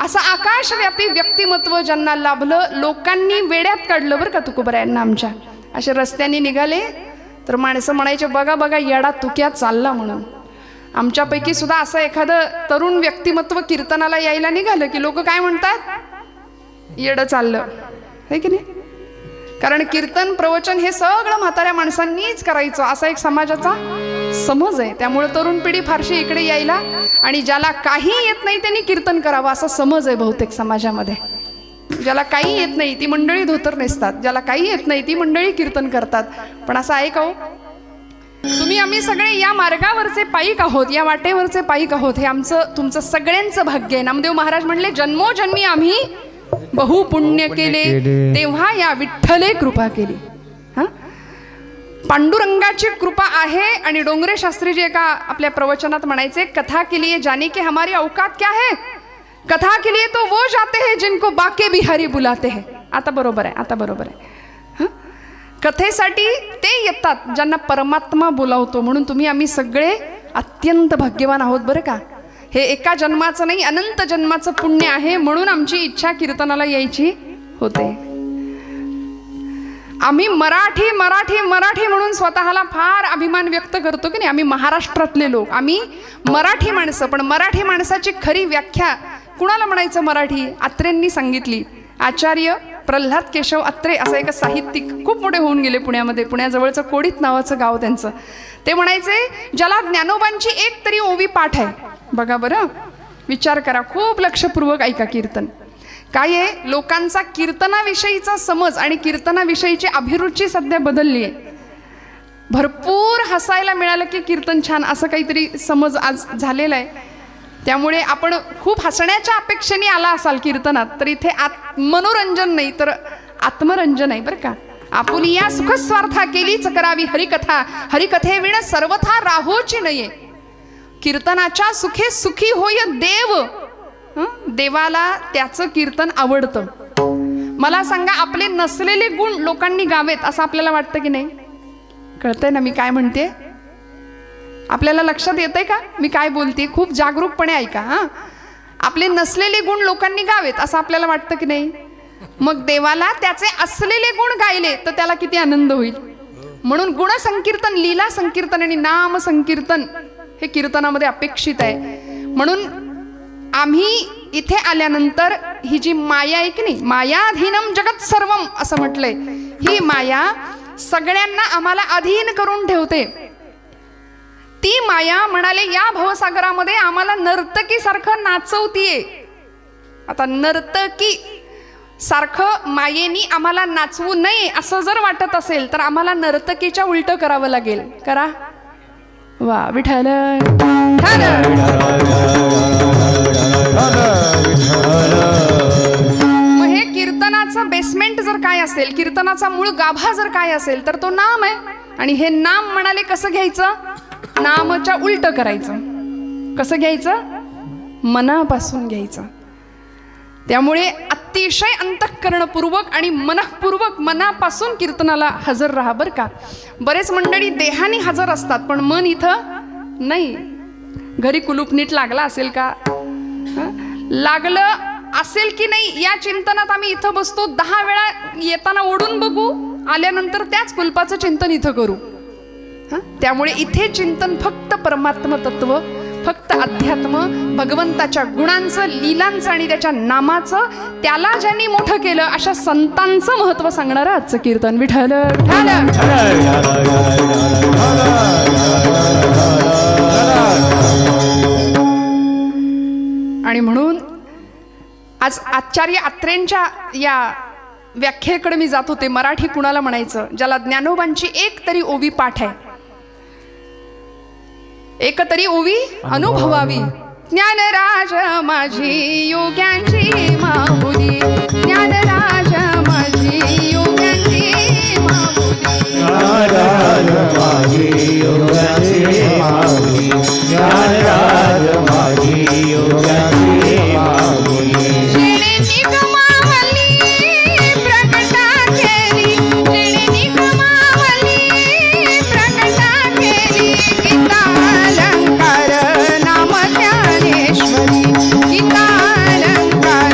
असं आकाशव्यापी व्यक्तिमत्व ज्यांना लाभलं, लोकांनी वेड्यात काढलं बरं का तुकोबरायांना आमच्या. असे रस्त्याने निघाले तर माणसं म्हणायचे बघा बघा येडा तुक्यात चालला म्हणून. आमच्यापैकी सुद्धा असं एखादं तरुण व्यक्तिमत्व कीर्तनाला यायला निघालं की लोक काय म्हणतात, येडं चाललं, है की नाही. कारण कीर्तन प्रवचन हे सगळं म्हाताऱ्या माणसांनीच करायचं असा एक समाजाचा समज आहे. त्यामुळे तरुण पिढी फारशी इकडे यायला, आणि ज्याला काही येत नाही त्यांनी कीर्तन करावं असा समज आहे बहुतेक समाजामध्ये. ज्याला काही येत नाही ती मंडळी धोतर नेसतात, ज्याला काही येत नाही ती मंडळी कीर्तन करतात. पण असं आहे का हो? तुम्ही आम्ही सगळे या मार्गावरचे पायीक आहोत, या वाटेवरचे पायीक आहोत. हे आमचं तुमचं सगळ्यांचं भाग्य आहे. नामदेव महाराज म्हणले जन्मोजन्मी आम्ही बहु पुण्य केले, तेव्हा या विठ्ठले कृपा केली. हा, पांडुरंगाची कृपा आहे. आणि डोंगरे शास्त्रीजी एका आपल्या प्रवचनात म्हणायचे, कथा के लिए जाने के हमारी औकात क्या है, कथा के लिए तो वो जाते हैं जिनको बाके बिहारी बुलाते हैं. आता बरोबर आहे, आता बरोबर आहे. कथेसाठी ते येतात ज्यांना परमात्मा बोलावतो. म्हणून तुम्ही आम्ही सगळे अत्यंत भाग्यवान आहोत बरं का. हे एका जन्माचं नाही, अनंत जन्माचं पुण्य आहे. म्हणून आमची इच्छा कीर्तनाला यायची होते. आम्ही मराठी मराठी मराठी म्हणून स्वतःला फार अभिमान व्यक्त करतो की नाही. आम्ही महाराष्ट्रातले लोक, आम्ही मराठी माणसं. पण मराठी माणसाची खरी व्याख्या कुणाला म्हणायचं मराठी, अत्रेंनी सांगितली. आचार्य प्रल्हाद केशव अत्रे असं एक साहित्यिक खूप मोठे होऊन गेले पुण्यामध्ये. पुण्याजवळचं कोडीत नावाचं गाव त्यांचं. ते म्हणायचे ज्याला ज्ञानोबांची एक तरी ओवी पाठ आहे. बघा बरं, विचार करा, खूप लक्षपूर्वक ऐका कीर्तन. काय आहे, लोकांचा कीर्तनाविषयीचा समज आणि कीर्तनाविषयीची अभिरुची सध्या बदलली आहे. भरपूर हसायला मिळालं की कीर्तन छान असं काहीतरी समज आज झालेला आहे. त्यामुळे आपण खूप हसण्याच्या अपेक्षेने आला असाल कीर्तनात, तर इथे मनोरंजन नाही तर आत्मरंजन आहे बरं का. आपुली या सुखस्वार्था केलीच करावी हरिकथा, हरिकथेविण सर्वथा राहोची नये. कीर्तनाच्या सुखे सुखी होय देव. देवाला त्याचं कीर्तन आवडतं. मला सांगा, आपले नसलेले गुण लोकांनी गावेत असं आपल्याला वाटतं की नाही? कळतंय ना मी काय म्हणते? आपल्याला लक्षात येतंय का मी काय बोलते? खूप जागरूकपणे ऐका. हा, आपले नसलेले गुण लोकांनी गावेत असं आपल्याला वाटतं की नाही? मग देवाला त्याचे असलेले गुण गायले तर त्याला किती आनंद होईल. म्हणून गुणसंकीर्तन, लीला संकीर्तन आणि नाम संकीर्तन हे कीर्तनामध्ये अपेक्षित आहे. म्हणून आम्ही इथे आल्यानंतर ही जी माया आहे की नाही, मायाधीनम जगत सर्वम असं म्हटलंय. ही माया सगळ्यांना आम्हाला अधीन करून ठेवते. ती माया म्हणाले या भवसागरामध्ये आम्हाला नर्तकी सारखं नाचवतीये. आता नर्तकी सारखं मायेनी आम्हाला नाचवू नये असं जर वाटत असेल तर आम्हाला नर्तकीच्या उलट करावं लागेल. करा. वा विठ्ठल. मग हे कीर्तनाचं बेसमेंट जर काय असेल, कीर्तनाचा मूळ गाभा जर काय असेल तर तो नाम आहे. आणि हे नाम म्हणाले कसं घ्यायचं? नामच्या उलट करायचं. कसं घ्यायचं? मनापासून घ्यायचं. त्यामुळे अतिशय अंतःकरणपूर्वक आणि मनःपूर्वक मनापासून कीर्तनाला हजर राहा बरं का. बरेच मंडळी देहाने हजर असतात पण मन इथं नाही. घरी कुलूप नीट लागला असेल का? लागलं असेल की नाही या चिंतनात आम्ही इथं बसतो. 10 वेळा येताना ओढून बघू, आल्यानंतर त्याच कुलपाचं चिंतन इथं करू. त्यामुळे इथे चिंतन फक्त परमात्म तत्व, फक्त अध्यात्म, भगवंताच्या गुणांचं, लीलांचं आणि त्याच्या नामाचं. त्याला ज्यांनी मोठं केलं अशा संतांचं महत्व सांगणारं आजचं कीर्तन. विठ्ठल आणि म्हणून आज आचार्य अत्रेंच्या या व्याख्येकडे मी जात होते. मराठी कुणाला म्हणायचं ज्याला ज्ञानोबांची एक तरी ओवी पाठ आहे, एक तरी ओवी अनुभवावी. ज्ञानराज माझी योग्यांची माऊली, ज्ञानराज माझी योग्यांची माऊली, ज्ञानराज माझी योग्यांची माऊली, ज्ञानराज माझी योग्यांची माऊली. जिने निगमावली प्रगटा केली, जिने निगमावली प्रगटा केली. गीतालंकार नाम ज्ञानेश्वरी, गीतालंकार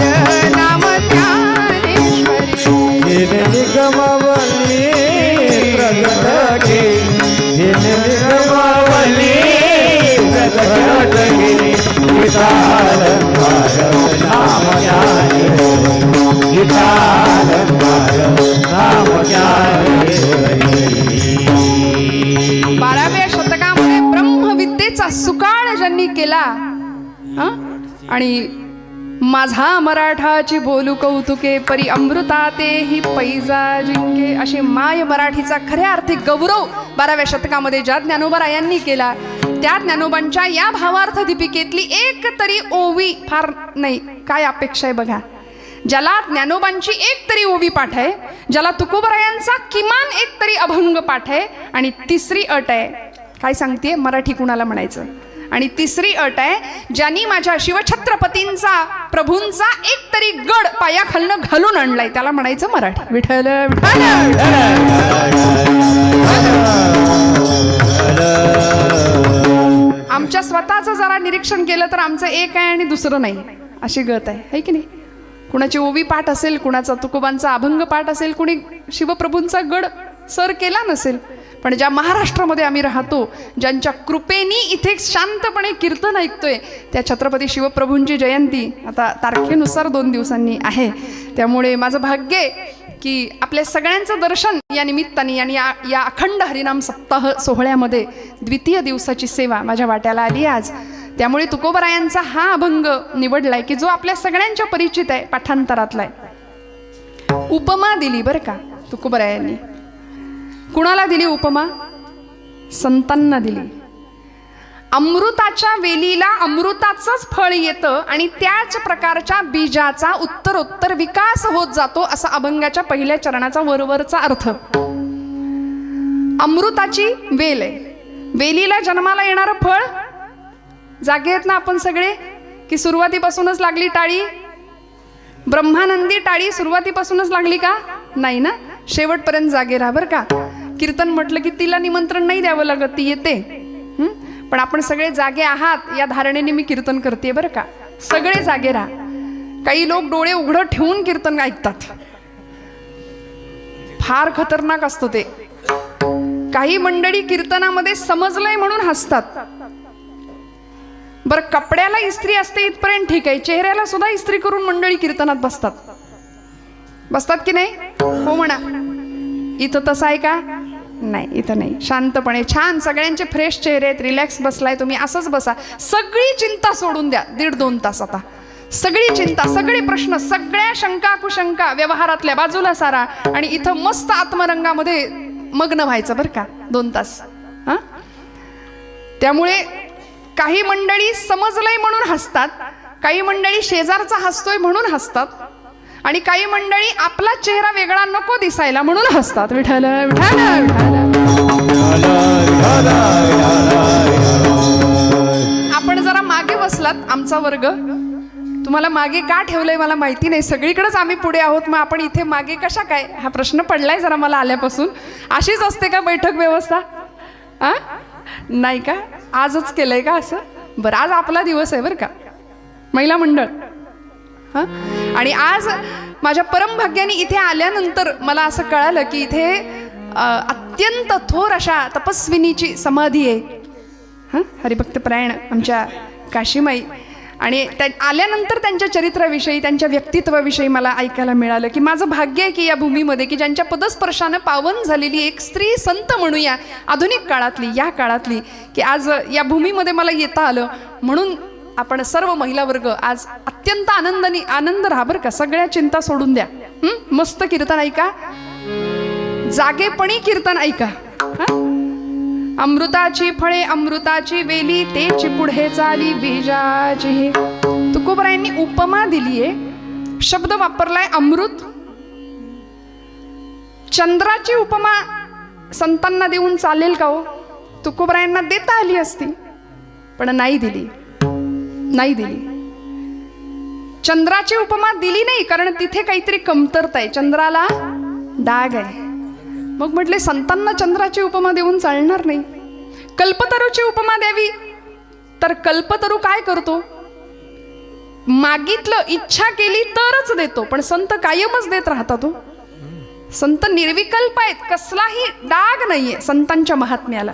माझा मराठाची बोलू कौतुके, परी अमृता तेही पैजा जिंके. अशी माय मराठीचा खऱ्या अर्थी गौरव 12व्या शतकामध्ये ज्या ज्ञानोबारायांनी केला, त्या ज्ञानोबांच्या या भावार्थ दीपिकेतली एक तरी ओवी फार नाही, काय अपेक्षा आहे बघा. ज्याला ज्ञानोबांची एक तरी ओवी पाठ आहे, ज्याला तुकोबरायांचा किमान एक तरी अभंग पाठ आहे, आणि तिसरी अट आहे, काय सांगते, मराठी कुणाला म्हणायचं. आणि तिसरी अट आहे, ज्यांनी माझ्या शिवछत्रपतींचा प्रभूंचा एक तरी गड पायाखालनं घालून आणलाय, त्याला म्हणायचं मराठी. विठ्ठल विठ्ठल. आमच्या स्वतःचं जरा निरीक्षण केलं तर आमचं एक आहे आणि दुसरं नाही, अशी गत आहे की नाही. कुणाची ओवी पाठ असेल, कुणाचा तुकोबांचा अभंग पाठ असेल, कुणी शिवप्रभूंचा गड सर केला नसेल, पण ज्या महाराष्ट्रामध्ये आम्ही राहतो, ज्यांच्या कृपेनी इथे शांतपणे कीर्तन ऐकतोय, त्या छत्रपती शिवप्रभूंची जयंती आता तारखेनुसार 2 दिवसांनी आहे. त्यामुळे माझं भाग्य आहे की आपल्या सगळ्यांचं दर्शन या निमित्ताने आणि या अखंड हरिनाम सप्ताह सोहळ्यामध्ये द्वितीय दिवसाची सेवा माझ्या वाट्याला आली आज. त्यामुळे तुकोबरायांचा हा अभंग निवडलाय की जो आपल्या सगळ्यांच्या परिचित आहे, पाठांतरातला आहे. उपमा दिली बरं का तुकोबरायांनी. कुणाला दिली उपमा? संतांना दिली. अमृताच्या वेलीला अमृताचंच फळ येतं आणि त्याच प्रकारच्या बीजाचा उत्तरोत्तर विकास होत जातो, असा अभंगाच्या पहिल्या चरणाचा वरवरचा अर्थ. अमृताची वेल आहे, वेलीला जन्माला येणारं फळ. जागे आहेत ना आपण सगळे की सुरुवातीपासूनच लागली टाळी? ब्रह्मानंदी टाळी सुरुवातीपासूनच लागली का? नाही ना, शेवटपर्यंत जागे राहा बरं का. कीर्तन म्हटलं की तिला निमंत्रण नाही द्यावं लागत, ती येते. पण आपण सगळे जागे आहात या धारणेने मी कीर्तन करते बरं का. सगळे जागे राहा. काही लोक डोळे उघडं ठेवून कीर्तन ऐकतात, फार खतरनाक असतं ते. काही मंडळी कीर्तनामध्ये समजलंय म्हणून हसतात. बरं, कपड्याला इस्त्री असते इथपर्यंत ठीक आहे, चेहऱ्याला सुद्धा इस्त्री करून मंडळी कीर्तनात बसतात की नाही? हो म्हणा. इथं तसं आहे का? नाही, इथं नाही. शांतपणे छान सगळ्यांचे फ्रेश चेहरे आहेत, रिलॅक्स बसलाय तुम्ही, असंच बसा. सगळी चिंता सोडून द्या 1.5-2 तास. आता सगळी चिंता, सगळे प्रश्न, सगळ्या शंका कुशंका व्यवहारातल्या बाजूला सारा आणि इथं मस्त आत्मरंगामध्ये मग्न व्हायचं बरं का 2 तास. हां, त्यामुळे काही मंडळी समजलंय म्हणून हसतात, काही मंडळी शेजारचा हसतोय म्हणून हसतात, आणि काही मंडळी आपला चेहरा वेगळा नको दिसायला म्हणून हसतात. विठ्ठल विठ्ठल विठ्ठल. आपण जरा मागे बसलात, आमचा वर्ग तुम्हाला मागे का ठेवलंय मला माहिती नाही. सगळीकडेच आम्ही पुढे आहोत, मग आपण इथे मागे कशा काय, हा प्रश्न पडलाय जरा मला आल्यापासून. अशीच असते का बैठक व्यवस्था? नाही का? आजच केलंय का असं? बरं, आज आपला दिवस आहे बरं का, महिला मंडळ. आणि आज माझ्या परमभाग्याने इथे आल्यानंतर मला असं कळालं की इथे अत्यंत थोर अशा तपस्विनीची समाधी आहे. हरिभक्तपरायण आमच्या काशीमाई. आणि आल्यानंतर त्यांच्या चरित्राविषयी, त्यांच्या व्यक्तित्वाविषयी मला ऐकायला मिळालं की माझं भाग्य आहे की या भूमीमध्ये की ज्यांच्या पदस्पर्शानं पावन झालेली एक स्त्री संत म्हणूया, आधुनिक काळातली, या काळातली, की आज या भूमीमध्ये मला येता आलं. म्हणून आपण सर्व महिला वर्ग आज अत्यंत आनंद राहा बरं का. सगळ्या चिंता सोडून द्या. मस्त कीर्तन ऐका, जागेपणी कीर्तन ऐका. अमृताची फळे अमृताची वेली, तेची पुढे चाली बीजाची. तुकोबरायांनी उपमा दिलीये, शब्द वापरलाय अमृत. चंद्राची उपमा संतांना देऊन चालेल का हो? तुकोबरायांना देता आली असती, पण नाही दिली. चंद्राची उपमा दिली नाही, कारण तिथे काहीतरी कमतरता आहे, चंद्राला डाग आहे. मग म्हटले संतांना चंद्राची उपमा देऊन चालणार नाही. कल्पतरूची उपमा द्यावी, तर कल्पतरू काय करतो? मागितलं, इच्छा केली तरच देतो, पण संत कायमच देत राहतात. संत निर्विकल्प आहेत, कसलाही डाग नाहीये संतांच्या महात्म्याला.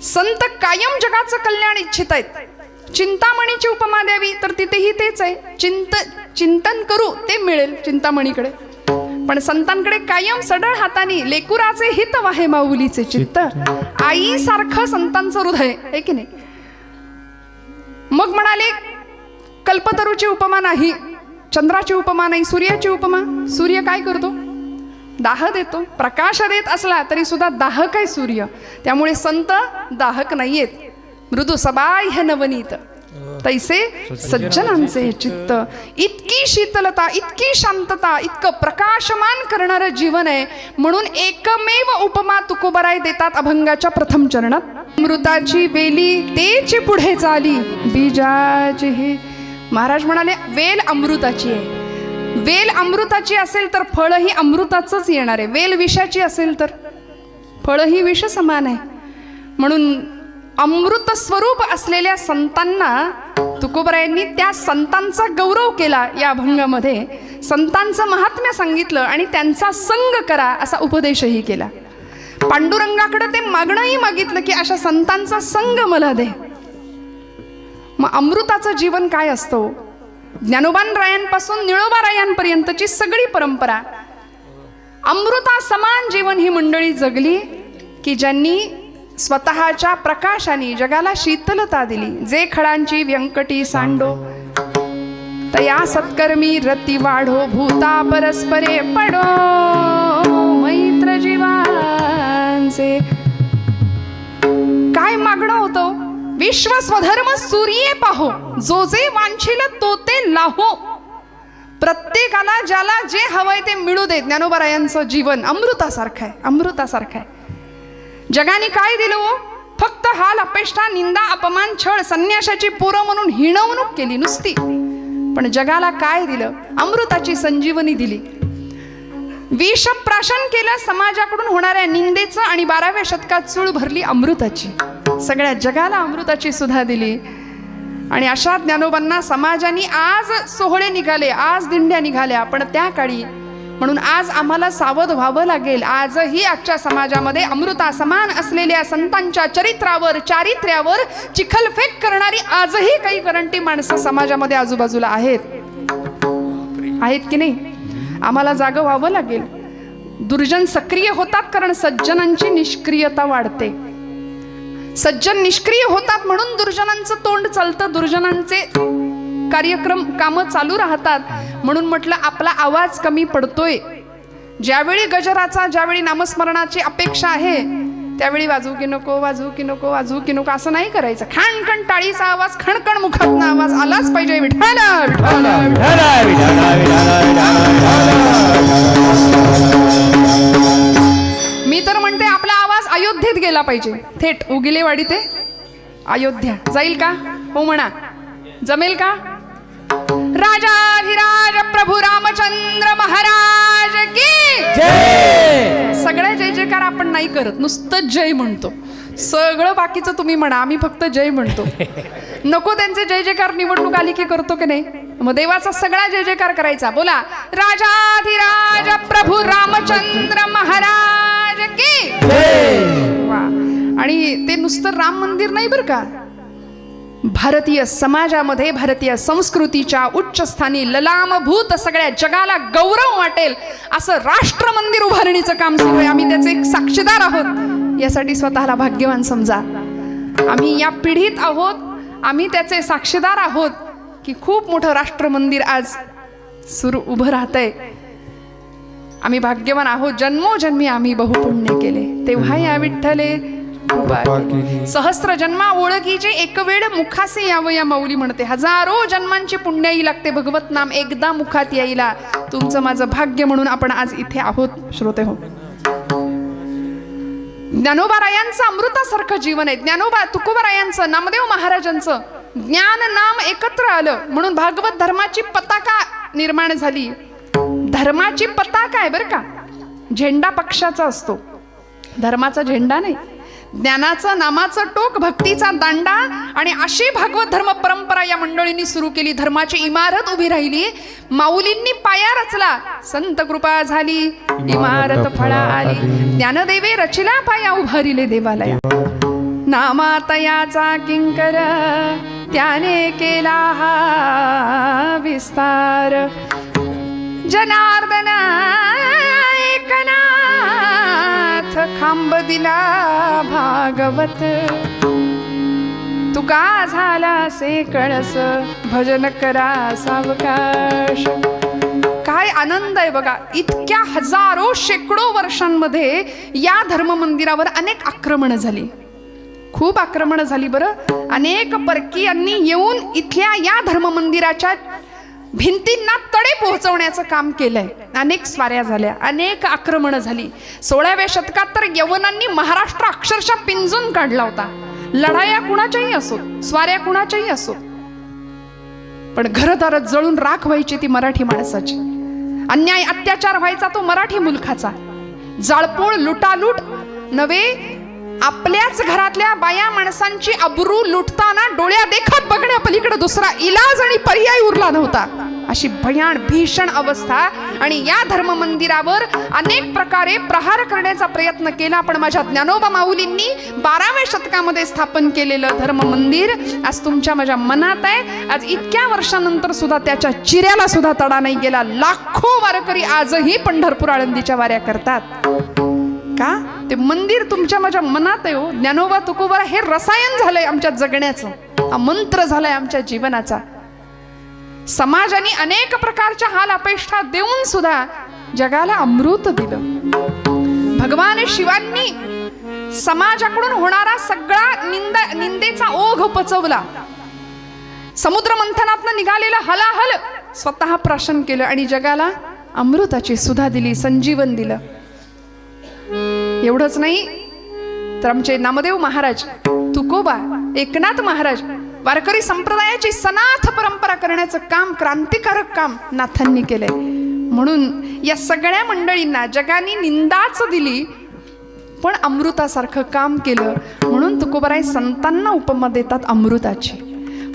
संत कायम जगाचं कल्याण इच्छित आहेत. चिंतामणीची उपमा द्यावी तर तिथेही तेच आहे, चिंतन करू ते मिळेल चिंतामणीकडे. पण संतांकडे कायम सडळ हाताने लेकुराचे हित वाहे माऊलीचे चित्त. आई सारखं संतांचं हृदय आहे की नाही. मग म्हणाले कल्पतरूची उपमा नाही, चंद्राची उपमा नाही, सूर्याची उपमा. सूर्य काय करतो? दाह देतो. प्रकाश देत असला तरी सुद्धा दाहक आहे सूर्य. त्यामुळे संत दाहक नाहीयेत. मृदू सबाह्य नवनीत तैसे सज्जनांचे चित्त. इतकी शीतलता, इतकी शांतता, इतकं प्रकाशमान करणारं जीवन आहे. म्हणून एकमेव उपमा तुकोबराय देतात अभंगाच्या प्रथम चरणात. अमृताची वेली तेच पुढे चाली बीजाची हे. महाराज म्हणाले वेल अमृताची आहे. वेल अमृताची असेल तर फळही अमृताचंच येणार आहे. वेल विषाची असेल तर फळही विष समान आहे. म्हणून अमृत स्वरूप असलेल्या संतांना तुकोबरायांनी त्या संतांचा गौरव केला. या अभंगामध्ये संतांचं महात्म्य सांगितलं आणि त्यांचा संग करा असा उपदेशही केला. पांडुरंगाकडे ते मागणंही मागितलं की अशा संतांचा संग मला दे. मग अमृताचं जीवन काय असतं? ज्ञानोबान रायांपासून निळोबा रायांपर्यंतची सगळी परंपरा अमृता समान जीवन ही मंडळी जगली की ज्यांनी स्वतःच्या प्रकाशाने जगाला शीतलता दिली. जे खळांची व्यंकटी सांडो तया सत्कर्मी रती वाढो भूता परस्परे पडो मैत्र जीवांचे. काय मागणं होतं? विश्व स्वधर्म सूर्ये पाहो जो जे वांछिल तो ते लाहो. प्रत्येकाला ज्याला जे हवंय ते मिळू दे. ज्ञानोबा रायांचं जीवन अमृतासारखं आहे, अमृतासारखं आहे. जगाने काय दिलं? फक्त हाल अपेष्टा निंदा अपमान छळ संन्यासाची पोरं म्हणून हिणवणूक केली नुसती. पण जगाला काय दिलं? अमृताची संजीवनी दिली. विष प्राशन केलं समाजाकडून होणाऱ्या निंदेचं आणि 12व्या शतकात चूळ भरली अमृताची. सगळ्या जगाला अमृताची सुधा दिली. आणि अशा ज्ञानोबांना समाजाने आज सोहळे निघाले, आज दिंड्या निघाल्या. पण त्या काळी म्हणून आज आम्हाला सावध व्हावं लागेल. आजही आजच्या समाजामध्ये अमृता समान असलेल्या संतांच्या चरित्रावर चारित्र्यावर चिखलफेक करणारी आजही काही करंटी माणसं समाजामध्ये आजूबाजूला आहेत की नाही? आम्हाला जागं व्हावं लागेल. दुर्जन सक्रिय होतात कारण सज्जनांची निष्क्रियता वाढते. सज्जन निष्क्रिय होतात म्हणून दुर्जनांचं तोंड चालतं, दुर्जनांचे कार्यक्रम कामं चालू राहतात. म्हणून म्हटलं आपला आवाज कमी पडतोय. ज्यावेळी गजराचा, ज्यावेळी नामस्मरणाची अपेक्षा आहे त्यावेळी वाजू की नको, वाजू की नको, वाजू की नको असं नाही करायचं. खणखण टाळीचा आवाज, खणखण मुखातनं आवाज आलाच पाहिजे. विठ्ठला विठ्ठला मी तर म्हणते आपला आवाज अयोध्येत गेला पाहिजे. थेट उगिलेवाडी ते अयोध्या जाईल का? हो म्हणा. जमेल का? राजाधिराज प्रभू रामचंद्र महाराज की जय. सगळे जय जयकार आपण नाही करत, नुसतं जय म्हणतो. सगळं बाकीचं तुम्ही म्हणा, आम्ही फक्त जय म्हणतो. नको त्यांचे जय जयकार निवडणूक आली की करतो की नाही? मग देवाचा सगळा जय जयकार करायचा. बोला राजाधिराज प्रभू रामचंद्र महाराज की जय. वा. आणि ते नुसतं राम मंदिर नाही बरं का, भारतीय समाजामध्ये भारतीय संस्कृतीच्या उच्च स्थानी ललामभूत सगळ्या जगाला गौरव वाटेल असं राष्ट्र मंदिर उभारणीचं काम सुरू आहे. आम्ही त्याचे एक साक्षीदार आहोत. यासाठी स्वतःला भाग्यवान समजा. आम्ही या पिढीत आहोत, आम्ही त्याचे साक्षीदार आहोत की खूप मोठं राष्ट्र मंदिर आज सुरू उभं राहतंय. आम्ही भाग्यवान आहोत. जन्मोजन्मी आम्ही बहुपुण्य केले तेव्हा या विठ्ठले सहस्त्र जन्मा ओळखीचे एक वेळ मुखासे यावं या माऊली म्हणते. हजारो जन्मांची पुण्याई लागते भगवत नाम एकदा मुखात यायला. तुमचं माझं भाग्य म्हणून आपण आज इथे आहोत श्रोते हो. ज्ञानोबा रायांचं अमृतासारखं जीवन आहे. ज्ञानोबा तुकोबा रायांचं, नामदेव महाराजांचं ज्ञान नाम एकत्र आलं म्हणून भागवत धर्माची पताका निर्माण झाली. धर्माची पताका आहे बरं का, झेंडा पक्षाचा असतो, धर्माचा झेंडा नाही. ज्ञानाचं नामाचं टोक, भक्तीचा दांडा. आणि अशी भागवत धर्म परंपरा या मंडळींनी सुरू केली. धर्माची इमारत उभी राहिली. माऊलींनी पाया रचला, संत कृपा झाली, इमारत फळा आली. ज्ञानदेवे रचिला पाया उभारिले देवालया. नामातयाचा किंकर त्याने केला हा विस्तार. जनार्दन एकनाथ खांब दिला भागवत. तुका झाला से कळस भजन करा सावकाश. काय आनंद आहे बघा. इतक्या हजारो शेकडो वर्षांमध्ये या धर्म मंदिरावर अनेक आक्रमणं झाली, खूप आक्रमणं झाली बरं. अनेक परकीयांनी येऊन इथल्या या धर्म मंदिराच्या भिंतींना तडे पोहोचवण्याचं काम केलंय. अनेक स्वाऱ्या झाल्या, अनेक आक्रमणं झाली. 16व्या शतकात तर यवनांनी महाराष्ट्र अक्षरशः पिंजून काढला होता. लढाया कुणाच्याही असोत, स्वाऱ्या कुणाच्याही असोत, पण घरदार जळून राख व्हायची ती मराठी माणसाची. अन्याय अत्याचार व्हायचा तो मराठी मुलखाचा. जाळपोळ लुटालूट नव्हे, आपल्याच घरातल्या बाया माणसांची अब्रू लुटताना डोळ्या देखत बघण्या पलीकडे दुसरा इलाज आणि पर्याय उरला नव्हता. अशी भयान भीषण अवस्था. आणि या धर्म मंदिरावर अनेक प्रकारे प्रहार करण्याचा प्रयत्न केला. पण माझ्या ज्ञानोबा माऊलींनी 12व्या शतकामध्ये स्थापन केलेलं धर्म मंदिर आज तुमच्या माझ्या मनात आहे. आज इतक्या वर्षानंतर सुद्धा त्याच्या चिऱ्याला सुद्धा तडा नाही गेला. लाखो वारकरी आजही पंढरपूर आळंदीच्या वाऱ्या करतात. का? ते मंदिर तुमच्या माझ्या मनात आहे हो. ज्ञानोबा तुकोबा हे रसायन झालंय आमच्या जगण्याचं, हा मंत्र झालाय आमच्या जीवनाचा. समाजाने अनेक प्रकारच्या हाल अपेक्षा देऊन सुद्धा जगाला अमृत दिलं. भगवान शिवांनी समाजाकडून होणारा सगळा निंदेचा ओघ पचवला. समुद्र मंथनातनं निघालेलं हलाहल स्वतः प्राशन केलं आणि जगाला अमृताची सुधा दिली, संजीवन दिलं. एवढंच नाही तर आमचे नामदेव महाराज, तुकोबा, एकनाथ महाराज वारकरी संप्रदायाची सनाथ परंपरा करण्याचं काम, क्रांतिकारक काम नाथांनी केलंय. म्हणून या सगळ्या मंडळींना जगाने निंदाच दिली पण अमृतासारखं काम केलं. म्हणून तुकोबाराय संतांना उपमा देतात अमृताची.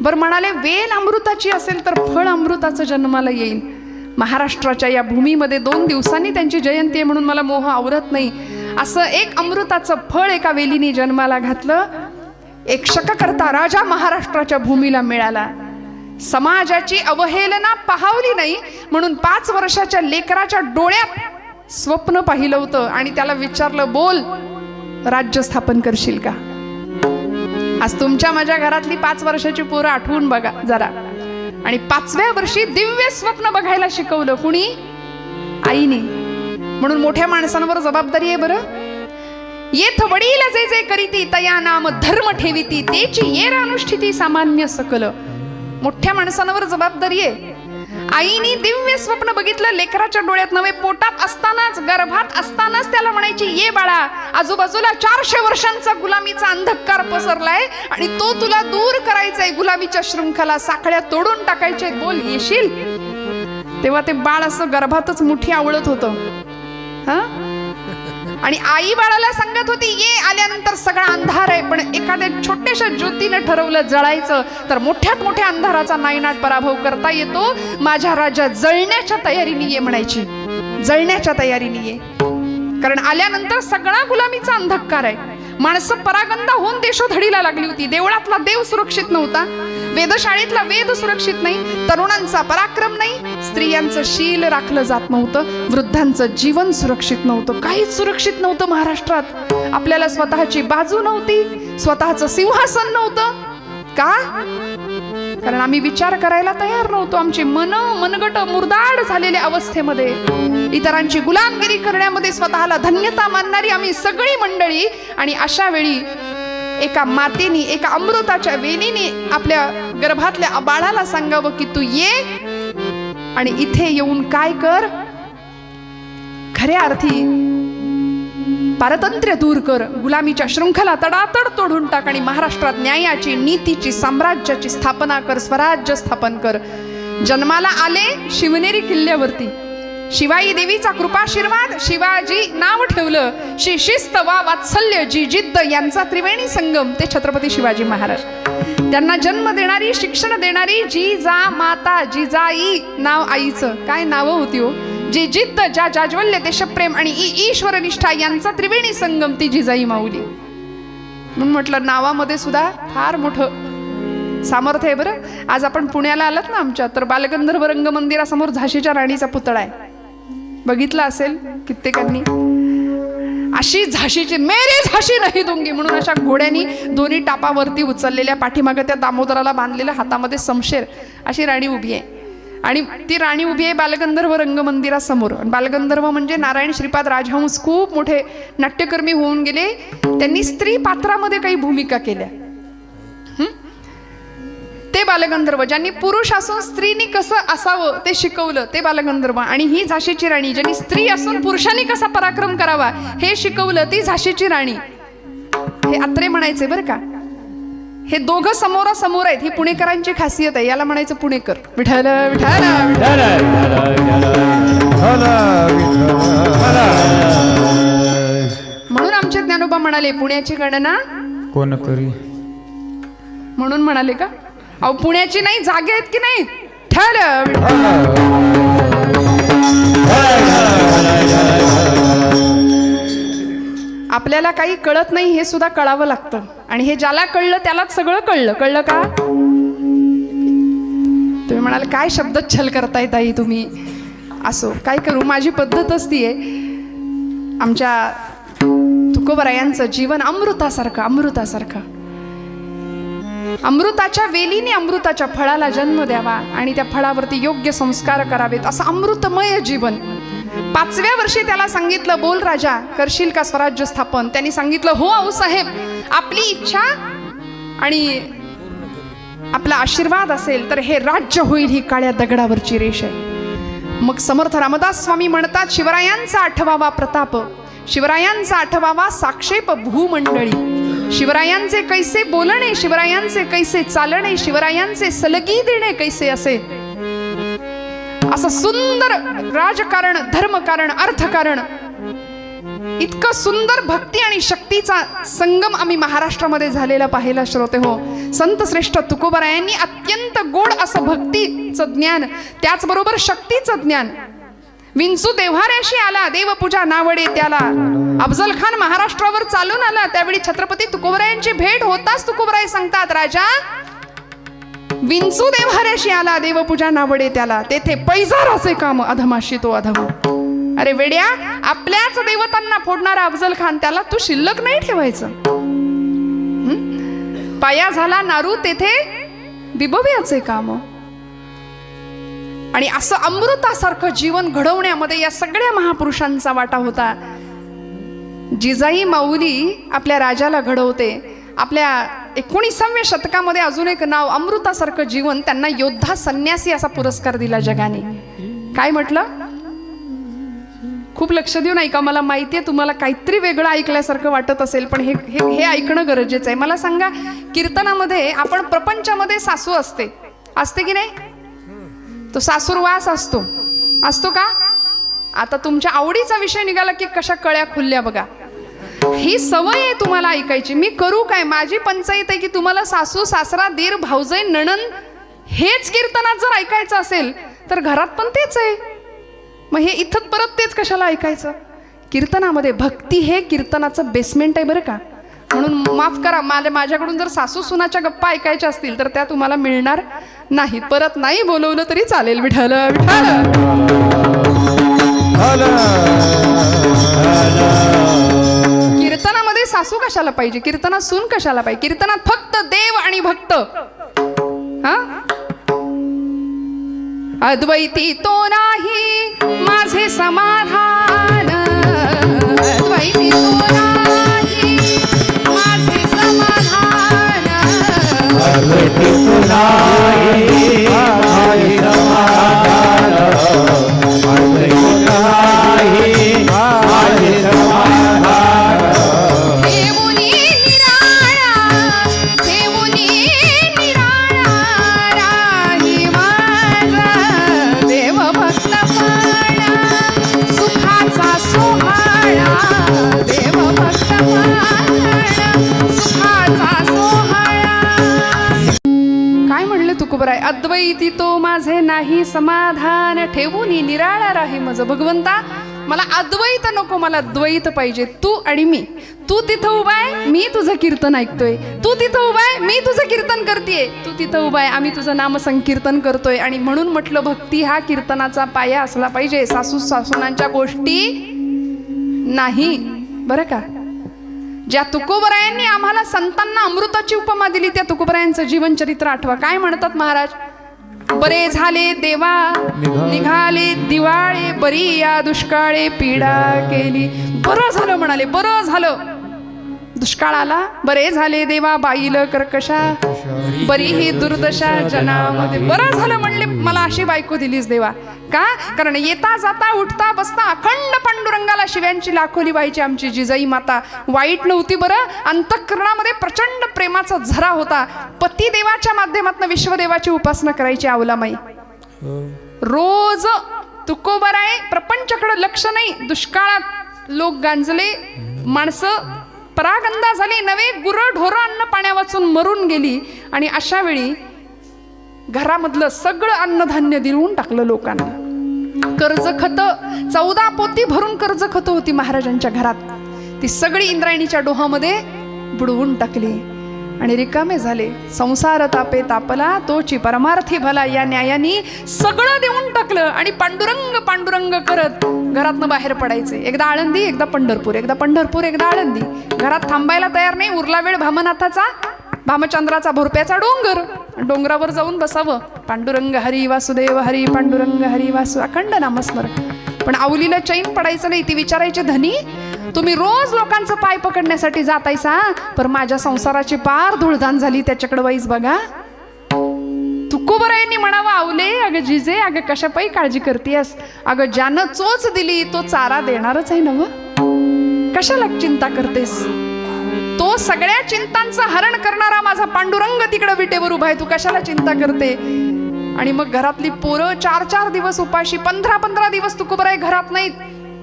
बरं म्हणाले, वेल अमृताची असेल तर फळ अमृताचं जन्माला येईल. महाराष्ट्राच्या या भूमीमध्ये 2 दिवसांनी त्यांची जयंती आहे म्हणून मला मोह आवरत नाही. असं एक अमृताचं फळ एका वेलीने जन्माला घातलं. एक शककर्ता राजा महाराष्ट्राच्या भूमीला मिळाला. समाजाची अवहेलना पाहावली नाही म्हणून 5 वर्षाच्या लेकराच्या डोळ्यात स्वप्न पाहिलं होतं आणि त्याला विचारलं, बोल राज्य स्थापन करशील का? आज तुमच्या माझ्या घरातली 5 वर्षाची पोरं आठवून बघा जरा. आणि 5व्या वर्षी दिव्य स्वप्न बघायला शिकवलं कुणी? आईने. म्हणून मोठ्या माणसांवर जबाबदारी आहे बरं. येथ वडील जे जे करीती तया नाम धर्म ठेविती तेची येर अनुष्ठिती सामान्य सकल. मोठ्या माणसांवर जबाबदारी आहे. आईने दिव्य स्वप्न बघितलं लेकराच्या डोळ्यात नव्हे, पोटात असतानाच, गर्भात असतानाच त्याला म्हणायची, ये बाळा, आजूबाजूला 400 वर्षांचा गुलामीचा अंधकार पसरलाय आणि तो तुला दूर करायचाय. गुलामीच्या शृंखला, साखळ्या तोडून टाकायचे, बोल येशील? तेव्हा ते बाळ असं गर्भातच मुठी आवळत होतं. हा, आणि आई बाळाला सांगत होती, ये, आल्यानंतर सगळा अंधार आहे. पण एखाद्या छोट्याशा ज्योतीनं ठरवलं जळायचं तर मोठ्यात मोठ्या अंधाराचा नायनाट पराभव करता येतो. माझ्या राजा जळण्याच्या तयारीने ये म्हणायची, जळण्याच्या तयारीने ये. कारण आल्यानंतर सगळा गुलामीचा अंधकार आहे. माणसं परागंदा होऊन देशोधडीला लागली होती. देवळातला देव सुरक्षित नव्हता, वेदशाळेतला वेद सुरक्षित नाही, तरुणांचा पराक्रम नाही, स्त्रियांचं शील राखलं जात नव्हतं, वृद्धांचं जीवन सुरक्षित नव्हतं, काहीच सुरक्षित नव्हतं महाराष्ट्रात. आपल्याला स्वतःची बाजू नव्हती, स्वतःचं सिंहासन नव्हतं. का? कारण आम्ही विचार करायला तयार नव्हतो. आमची मनगट मुरदाड झालेल्या अवस्थेमध्ये, इतरांची गुलामगिरी करण्यामध्ये स्वतःला धन्यता मानणारी आम्ही सगळी मंडळी. आणि अशा वेळी एका मातेने, एका अमृताच्या वेणीने आपल्या गर्भातल्या बाळाला सांगावं की तू ये आणि इथे येऊन काय कर, खऱ्या अर्थी पारतंत्र्य दूर कर, गुलामीच्या शृंखला तडातड तोडून टाक आणि महाराष्ट्रात न्यायाची, नीतीची, साम्राज्याची स्थापना कर, स्वराज्य स्थापन कर. जन्माला आले शिवनेरी किल्ल्यावरती. शिवाई देवीचा कृपाशीर्वाद, शिवाजी नाव ठेवलं. शिस्त वा वात्सल्य, जी जिद्द यांचा त्रिवेणी संगम ते छत्रपती शिवाजी महाराज. त्यांना जन्म देणारी, शिक्षण देणारी जिजा माता, जिजाई नाव आईचं. काय नावं होती हो? जी जिद्द, ज्या जाज्वल्य, देशप्रेम आणि ईश्वर निष्ठा यांचा त्रिवेणी संगम ती जिजाई माऊली. म्हणून म्हटलं नावामध्ये सुद्धा फार मोठं सामर्थ्य आहे बरं. आज आपण पुण्याला आलात ना आमच्या, तर बालगंधर्व रंगमंदिरासमोर झाशीच्या राणीचा पुतळा आहे, बघितला असेल कित्येकांनी. अशी झाशीची, मेरी झाशी नाही दूंगी म्हणून अशा घोड्यांनी दोन्ही टापावरती उचललेल्या, पाठीमागे त्या दामोदराला बांधलेल्या, हातामध्ये समशेर अशी राणी उभी आहे आणि ती राणी उभी आहे बालगंधर्व रंगमंदिरासमोर. बालगंधर्व म्हणजे नारायण श्रीपाद राजहंस खूप मोठे नाट्यकर्मी होऊन गेले. त्यांनी स्त्री पात्रामध्ये काही भूमिका केल्या. ते बालगंधर्व ज्यांनी पुरुष असून स्त्रीनी कसं असावं ते शिकवलं ते बालगंधर्व. आणि ही झाशीची राणी ज्यांनी स्त्री असून पुरुषांनी कसा पराक्रम करावा हे शिकवलं ती झाशीची राणी. हे अत्रे म्हणायचे बरं का. हे दोघं समोरासमोर आहेत. ही पुणेकरांची खासियत आहे. याला म्हणायचं पुणेकर. विठ्ठल विठ्ठल म्हणून आमचे ज्ञानोबा म्हणाले पुण्याची गणना कोण करी. म्हणून म्हणाले का अहो पुण्याची नाही जागे आहेत की नाही. ठल आपल्याला काही कळत नाही हे सुद्धा कळावं लागतं. आणि हे ज्याला कळलं त्यालाच सगळं कळलं. कळलं का. तुम्ही म्हणाल काय शब्दच्छल करताय ताई तुम्ही. असो काय करू माझी पद्धतच ती आहे. आमच्या तुकोबरायांचं जीवन अमृतासारखं अमृतासारखं. अमृताच्या वेलीने अमृताच्या फळाला जन्म द्यावा आणि त्या फळावरती योग्य संस्कार करावेत असं अमृतमय जीवन. 5व्या वर्षी त्याला सांगितलं बोल राजा करशील का स्वराज्य स्थापन. त्यांनी सांगितलं हो आऊसाहेब आपली इच्छा आणि आपला आशीर्वाद असेल तर हे राज्य होईल ही काळ्या दगडावरची रेष आहे. मग समर्थ रामदास स्वामी म्हणतात शिवरायांचा आठवावा प्रताप शिवरायांचा आठवावा साक्षेप भूमंडळी. शिवरायांचे कैसे बोलणे शिवरायांचे कैसे चालणे शिवरायांचे सलगी देणे कैसे असे. असं सुंदर राजकारण धर्मकारण अर्थकारण इतकं सुंदर भक्ती आणि शक्तीचा संगम आम्ही महाराष्ट्रामध्ये झालेला पाहिला श्रोते हो. संत श्रेष्ठ तुकोबरायांनी अत्यंत गोड असं भक्तीचं ज्ञान त्याचबरोबर शक्तीचं ज्ञान. विंचू देव्हाऱ्याशी आला देवपूजा नावडे त्याला. अफजल खान महाराष्ट्रावर चालून आला त्यावेळी छत्रपती तुकोबरायांची भेट होताच तुकोबराय सांगतात राजा विंचू देव्हाऱ्याशी आला देवपूजा नावडे त्याला. तेथे पैजाराचे काम अधमाशी तो अधम. अरे वेड्या आपल्याच देवतांना फोडणारा अफजल खान त्याला तू शिल्लक नाही ठेवायचं. पाया झाला नारू तेथे बिबव्याचे काम. आणि असं अमृतासारखं जीवन घडवण्यामध्ये या सगळ्या महापुरुषांचा वाटा होता. जिजाई माऊली आपल्या राजाला घडवते. आपल्या 19व्या शतकामध्ये अजून एक नाव अमृतासारखं जीवन त्यांना योद्धा संन्यासी असा पुरस्कार दिला जगाने. काय म्हटलं खूप लक्ष देऊन ऐका. मला माहिती आहे तुम्हाला काहीतरी वेगळं ऐकल्यासारखं वाटत असेल पण हे ऐकणं गरजेचं आहे. मला सांगा कीर्तनामध्ये आपण प्रपंचामध्ये सासू असते की नाही. तो सासूरवास असतो का. आता तुमच्या आवडीचा विषय निघाला की कशा कळ्या खुलल्या बघा. ही सवय आहे तुम्हाला ऐकायची. मी करू काय माझी पंचायत आहे की तुम्हाला सासू सासरा दीर भाऊजय नणंद हेच कीर्तनात जर ऐकायचं असेल तर घरात पण तेच आहे. मग हे इथं परत तेच कशाला ऐकायचं. कीर्तनामध्ये भक्ती हे कीर्तनाचं बेसमेंट आहे बरं का. म्हणून माफ करा माझ्याकडून जर सासू सुनाच्या गप्पा ऐकायच्या असतील तर त्या तुम्हाला मिळणार नाहीत. परत नाही बोलवलं तरी चालेल. विठ्ठल विठ्ठल. कीर्तनामध्ये सासू कशाला पाहिजे. कीर्तनात सून कशाला पाहिजे. कीर्तनात फक्त देव आणि भक्त. हा अद्वैती तो नाही माझे समाधान. अद्वैती तो नाही माझे समाधान. अद्वैती तो नाही माझे समाधान. अद्वैती तो नाही माझे समाधान. देवुनी निराळा देवुनी निराळा राही माझा देव भक्त पाळा सुखाचा सोहळा. देव भक्त पाळा सुखाचा सोहळा. काय म्हणले तुकोबराय. अद्वैती तो माझे नाही समाधान ठेवूनी निराळा राही मज. भगवंता मला अद्वैत नको मला द्वैत पाहिजे. तू आणि मी. तू तिथं उभा आहे मी तुझं कीर्तन ऐकतोय. तू तिथं उभा आहे मी तुझं कीर्तन करतेय. तू तिथं उभा आहे आम्ही तुझं नाम संकीर्तन करतोय. आणि म्हणून म्हटलं भक्ती हा कीर्तनाचा पाया असला पाहिजे. सासू सासूनांच्या गोष्टी नाही बरं का. ज्या तुकोबरायांनी आम्हाला संतांना अमृताची उपमा दिली त्या तुकोबरायांचं जीवनचरित्र आठवा. काय म्हणतात महाराज. बरे झाले देवा निघाले दिवाळे, बरी या दुष्काळे पीडा केली. बरं झालं म्हणाले, बरं झालं दुष्काळ आला, बरे झाले देवा बाईल कर्कशा, बरी ही दुर्दशा जनामध्ये. बरं झालं म्हणले मला अशी बायको दिलीस देवा. का? कारण येता जाता उठता बसता अखंड पांडुरंगाला शिव्यांची लाखोली व्हायची आमची जिजाई माता. वाईट नव्हती बरं, अंतःकरणामध्ये प्रचंड प्रेमाचा झरा होता. पती देवाच्या माध्यमातून विश्वदेवाची उपासना करायची अवलामाई. रोज तुकोबराय, प्रपंचाकडे लक्ष नाही. दुष्काळात लोक गांजले, माणसं परागंदा झाली, नवे गुरं ढोरं अन्न पाण्या वाचून मरून गेली. आणि अशा वेळी घरामधलं सगळं अन्नधान्य देऊन टाकलं लोकांना. कर्ज खत 14 पोती भरून कर्ज खत होती महाराजांच्या घरात, ती सगळी इंद्रायणीच्या डोहामध्ये बुडवून टाकली आणि रिकामे झाले. संसार तापे तापला तोची परमार्थी भला, या न्यायानी सगळं देऊन टाकलं. आणि पांडुरंग पांडुरंग करत घरातनं बाहेर पडायचे. एकदा आळंदी, एकदा पंढरपूर, एकदा पंढरपूर, एकदा आळंदी. घरात थांबायला तयार नाही. उरला वेळ भामनाथाचा, भामचंद्राचा भोरप्याचा डोंगर, डोंगरावर जाऊन बसावं. पांडुरंग हरी वासुदेव हरी, पांडुरंग हरी वासु, अखंड नामस्मरण. पण आवलीला चैन पडायचं नाही. ती विचारायचे, धनी तुम्ही रोज लोकांचं पाय पकडण्यासाठी जातायसा, पर माझ्या संसाराची पार धुळधान झाली, त्याच्याकडे वाईस बघा. तुकोबरायांनी म्हणावं, आवले अगं जिजे, अगं कशापायी काळजी करतेस? अगं ज्यानं चोच दिली तो चारा देणारच आहे नव, कशाला चिंता करतेस? तो सगळ्या चिंतांचं हरण करणारा माझा पांडुरंग तिकडे विटेवर उभा आहे, तू कशाला चिंता करते? आणि मग घरातली पोरं 4-4 दिवस उपाशी, 15-15 दिवस तुकोबराय घरात नाहीत.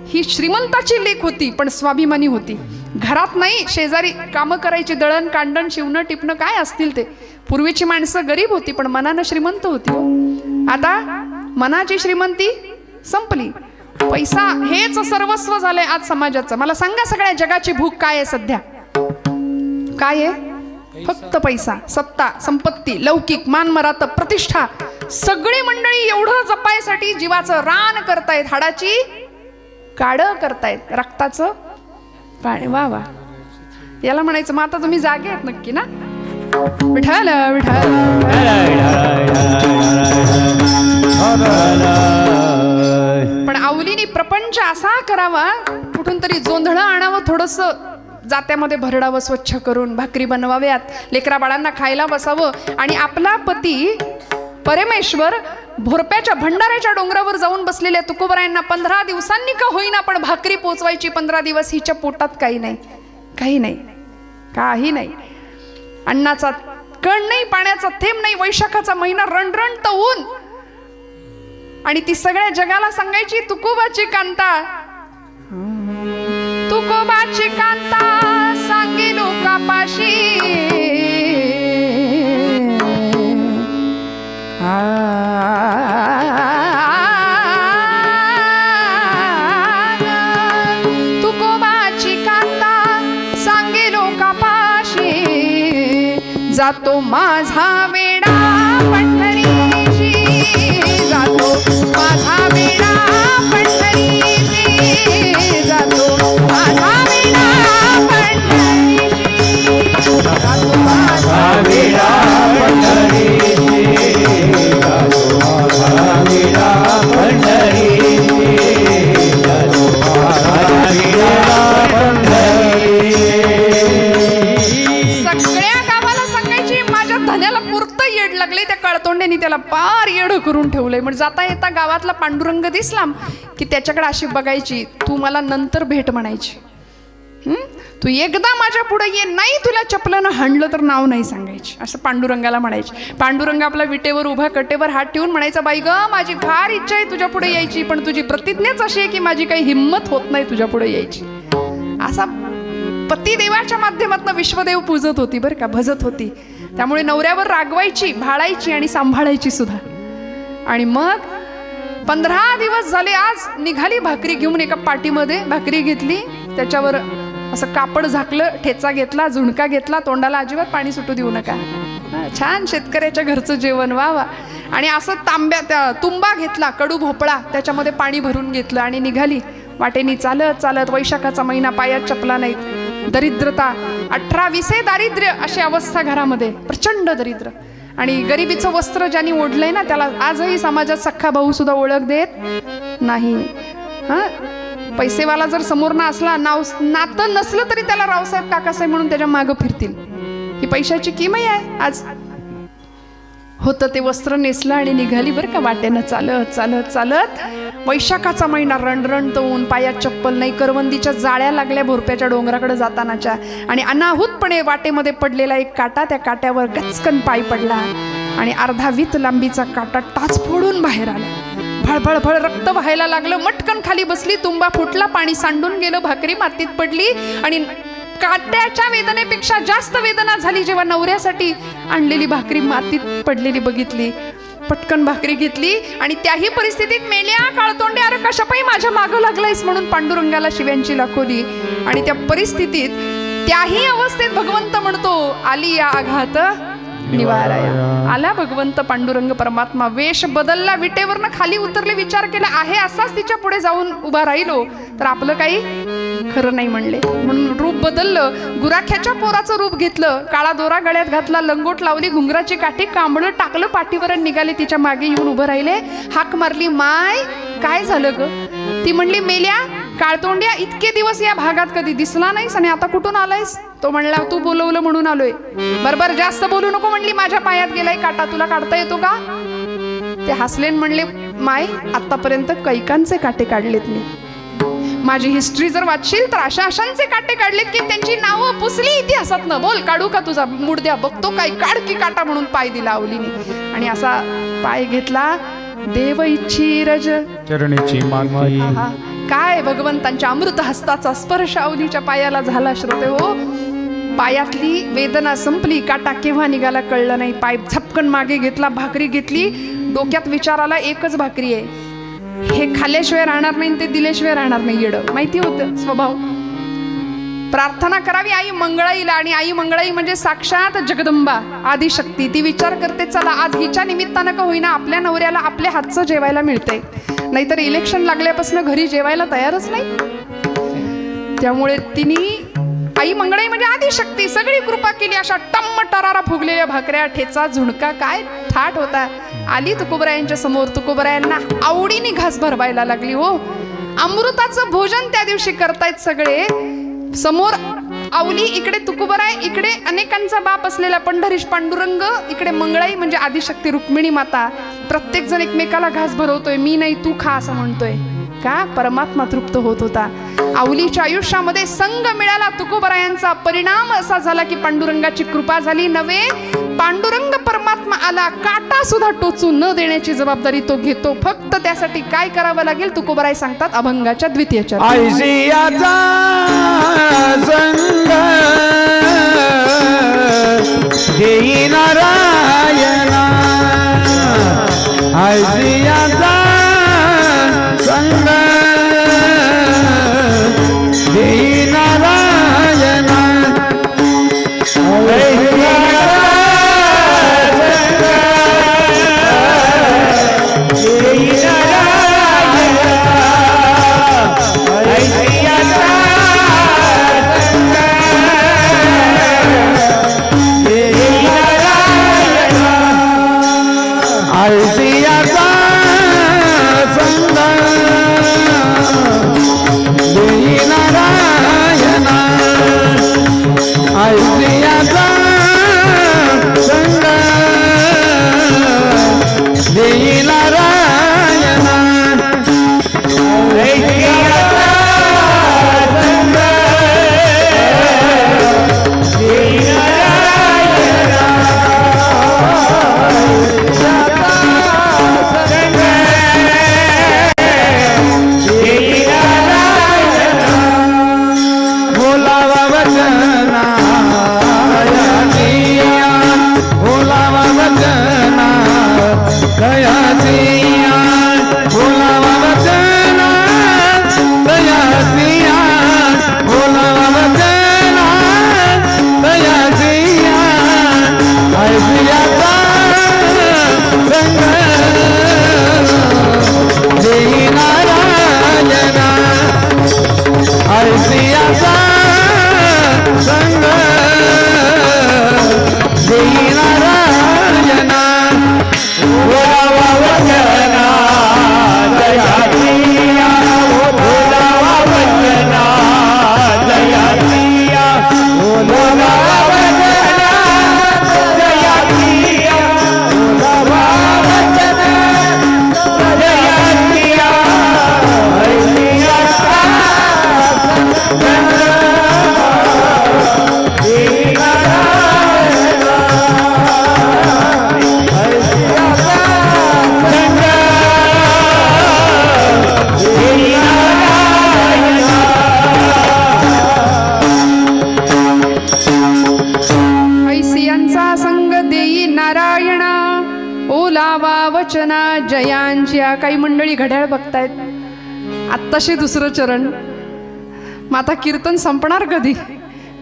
ही श्रीमंताची लेक होती, पण स्वाभिमानी होती. घरात नाही, शेजारी कामं करायची, दळण कांडण शिवणं टिपणं काय असतील ते. पूर्वीची माणसं गरीब होती पण मनानं श्रीमंत होती. आता मनाची श्रीमंती संपली. पैसा हेच सर्वस्व झालंय आज समाजाचं. मला सांगा, सगळ्या जगाची भूक काय आहे सध्या? काय आहे? फक्त पैसा, सत्ता, संपत्ती, लौकिक, मानमरात, प्रतिष्ठा. सगळी मंडळी एवढं जपायसाठी जीवाचं रान करतायत, हाडाची काढ करतायत, रक्ताचं पाणी. वा वा, याला म्हणायचं मग आता तुम्ही जागे आहेत नक्की ना? विठ्ठल विठ्ठल. पण आवलीनी प्रपंच असा करावा, कुठून तरी जोंधळं आणावं, थोडस जात्यामध्ये भरडावं, स्वच्छ करून भाकरी बनवाव्यात, लेकरा बाळांना खायला बसावं. आणि आपला पती परमेश्वर भोरप्याच्या भंडाऱ्याच्या डोंगरावर जाऊन बसलेल्या तुकोबरायांना 15 दिवसांनी का होईना पण भाकरी पोचवायची. 15 दिवस हिच्या पोटात काही नाही, काही नाही, काही नाही. अन्नाचा कण नाही, पाण्याचा थेंब नाही. वैशाखाचा महिना रणरणत ऊन. आणि ती सगळ्या जगाला सांगायची, तुकोबाची कांता, तुकोबाची कांता सांगे लोकापाशी. तुकोबाची कांता सांगे लोकापाशी, जातो माझा वेडा पंढरीशी, जातो माझा वेडा पंढरीशी, जातो माझा वेडा पंढरीशी, जातो माझा वेडा पंढरीशी, जातो माझा वेडा पंढरीशी, जातो माझा वेडा पंढरीशी. सगळ्या गावाला सांगायची, माझ्या धन्याला पुरतं येड लागले. त्या कळतोंड्यानी त्याला पार येड करून ठेवलंय. म्हणजे जाता येता गावातला पांडुरंग दिसला की त्याच्याकडे अशी बघायची, तू मला नंतर भेट म्हणायची. तू एकदा माझ्या पुढे ये, नाही तुला चपलानं हाणलं तर नाव नाही सांगायची, असं पांडुरंगाला म्हणायची. पांडुरंग आपला विटेवर उभा कटेवर हात ठेवून म्हणायचा, बाई ग माझी फार इच्छा आहे तुझ्या पुढे यायची, पण तुझी प्रतिज्ञाच अशी आहे की माझी काही हिंमत होत नाही तुझ्या पुढे यायची. असा पती देवाच्या माध्यमातून विश्वदेव पूजत होती बरं का, भजत होती. त्यामुळे नवऱ्यावर रागवायची, भाळायची आणि सांभाळायची सुद्धा. आणि मग 15 दिवस झाले, आज निघाली भाकरी घेऊन. एका पाटीमध्ये भाकरी घेतली, त्याच्यावर असं कापड झाकलं, ठेचा घेतला, झुणका घेतला, तोंडाला अजिबात पाणी सुटू देऊ नका. छान शेतकऱ्याच्या घरचं जेवण, वा वा. आणि असं तांब्या तुंबा घेतला, कडू भोपळा, त्याच्यामध्ये पाणी भरून घेतलं आणि निघाली वाटेनी चालत चालत. वैशाखाचा महिना, पायात चपला नाहीत, दरिद्रता, 18-20 दारिद्र्य, अशी अवस्था घरामध्ये, प्रचंड दरिद्र. आणि गरिबीचं वस्त्र ज्यांनी ओढलंय ना त्याला आजही समाजात सख्खा भाऊ सुद्धा ओळख देत नाही. हा, पैसेवाला जर समोर ना असला, नातं नसलं तरी त्याला रावसाहेब काकासाहेब म्हणून त्याच्या मागं फिरतील. ही पैशाची किमया आहे. आज होतं ते वस्त्र नेसलं आणि निघाली बरं का वाटेनं चालत चालत चालत. वैशाखाचा महिना, रणरणतो ऊन, पायात चप्पल नाही, करवंदीच्या जाळ्या लागल्या भोरप्याच्या डोंगराकडे जातानाच्या. आणि अनाहूतपणे वाटेमध्ये पडलेला एक काटा, त्या काट्यावर गचकन पाय पडला आणि अर्धा वीत लांबीचा काटा टाच फोडून बाहेर आला. भळभळभळ रक्त व्हायला लागलं. मटकन खाली बसली, तुंबा फुटला, पाणी सांडून गेलं, भाकरी मातीत पडली. आणि काट्याच्या वेदनेपेक्षा जास्त वेदना झाली जेव्हा नवऱ्यासाठी आणलेली भाकरी मातीत पडलेली बघितली. पटकन भाकरी घेतली आणि त्याही परिस्थितीत मेल्या काळतोंडे, अरे कशापायी माझ्या मागं लागलायस म्हणून पांडुरंगाला शिव्यांची लाखोली. आणि त्या परिस्थितीत, त्याही अवस्थेत भगवंत म्हणतो, आली या आघात निवाराया. आला भगवंत पांडुरंग परमात्मा. वेश बदलला, विटेवरनं खाली उतरले, विचार केला आहे असाच तिच्या पुढे जाऊन उभा राहिलो तर आपलं काही खरं नाही म्हणले. म्हणून रूप बदललं, गुराख्याच्या पोराचं रूप घेतलं, काळा दोरा गळ्यात घातला, लंगोट लावली, घुंगराची काठी, कांबळं टाकलं पाठीवर, निघाले तिच्या मागे येऊन उभं राहिले. हाक मारली, माय काय झालं ग? ती म्हणली, मेल्या काळतोंड्या, इतके दिवस या भागात कधी दिसला नाहीस आणि आता कुठून आलायस? तो म्हणला, तू बोलवलं म्हणून आलोय. बरोबर जास्त बोलू नको म्हणली, माझ्या पायात गेलाय काटा, तुला काढता येतो का? ते हसलेन म्हणले, माय आतापर्यंत कैकांचे काटे काढलेत मी. माझी हिस्ट्री जर वाचशील तर अशा अशांचे काटे काढलेत की त्यांची नावं पुसली इतिहासात न. बोल, काढू का तुझा मुडद्या? बघतो काय, काढ की काटा म्हणून पाय दिला आवलीने. आणि असा पाय घेतला, देव इच्छी रज चरणीची मागणी. काय भगवंतांच्या अमृत हस्ताचा स्पर्श अवलीच्या पायाला झाला. श्रोते हो, पायातली वेदना संपली, काटा केव्हा निघाला कळलं नाही. पाय झपकन मागे घेतला, भाकरी घेतली, डोक्यात विचार आला, एकच भाकरी आहे, हे खाल्ल्याशिवाय राहणार नाही, ते दिल्याशिवाय राहणार नाही. येडं माहिती होतं स्वभाव. प्रार्थना करावी आई मंगळाईला, आणि आई मंगळाई म्हणजे साक्षात जगदंबा आदिशक्ती. ती विचार करते, चला आज हिच्या निमित्तानं का होईना आपल्या नवऱ्याला आपल्या हातचं जेवायला मिळतंय. नाहीतर इलेक्शन लागल्यापासून घरी जेवायला तयारच नाही. त्यामुळे तिने, आई मंगळाई म्हणजे आदिशक्ती, सगळी कृपा केली. अशा टम्म टरारा फुगलेल्या भाकऱ्या, ठेचा, झुणका, काय थाट होता. आली तुकोबरायांच्या समोर. तुकोबरायांना आवडीने घास भरवायला लागली. हो, अमृताचं भोजन त्या दिवशी करतायत सगळे. समोर आवली, इकडे तुकोबराय, इकडे अनेकांचा बाप असलेला पंढरीश पांडुरंग, इकडे मंगळाई म्हणजे आदिशक्ती रुक्मिणी माता. प्रत्येक जण एकमेकाला घास भरवतोय, मी नाही तू खा असं म्हणतोय. का? परमात्मा तृप्त होत होता. आवलीच्या आयुष्यामध्ये संग मिळाला तुकोबरायांचा. परिणाम असा झाला की पांडुरंगाची कृपा झाली. नवे पांडुरंग परमात्मा आला, काटा सुद्धा टोचू न देण्याची जबाबदारी तो घेतो. फक्त त्यासाठी काय करावं लागेल? तुकोबराय सांगतात अभंगाच्या द्वितीय चरण. ऐसियाचा संग देई नारायणा, ऐसियाचा संग देई नारायणा, ऐसियाचा बघूया. काही मंडळी घड्याळ बघतायत. आत्ताशी दुसरं चरण. मग आता कीर्तन संपणार कधी?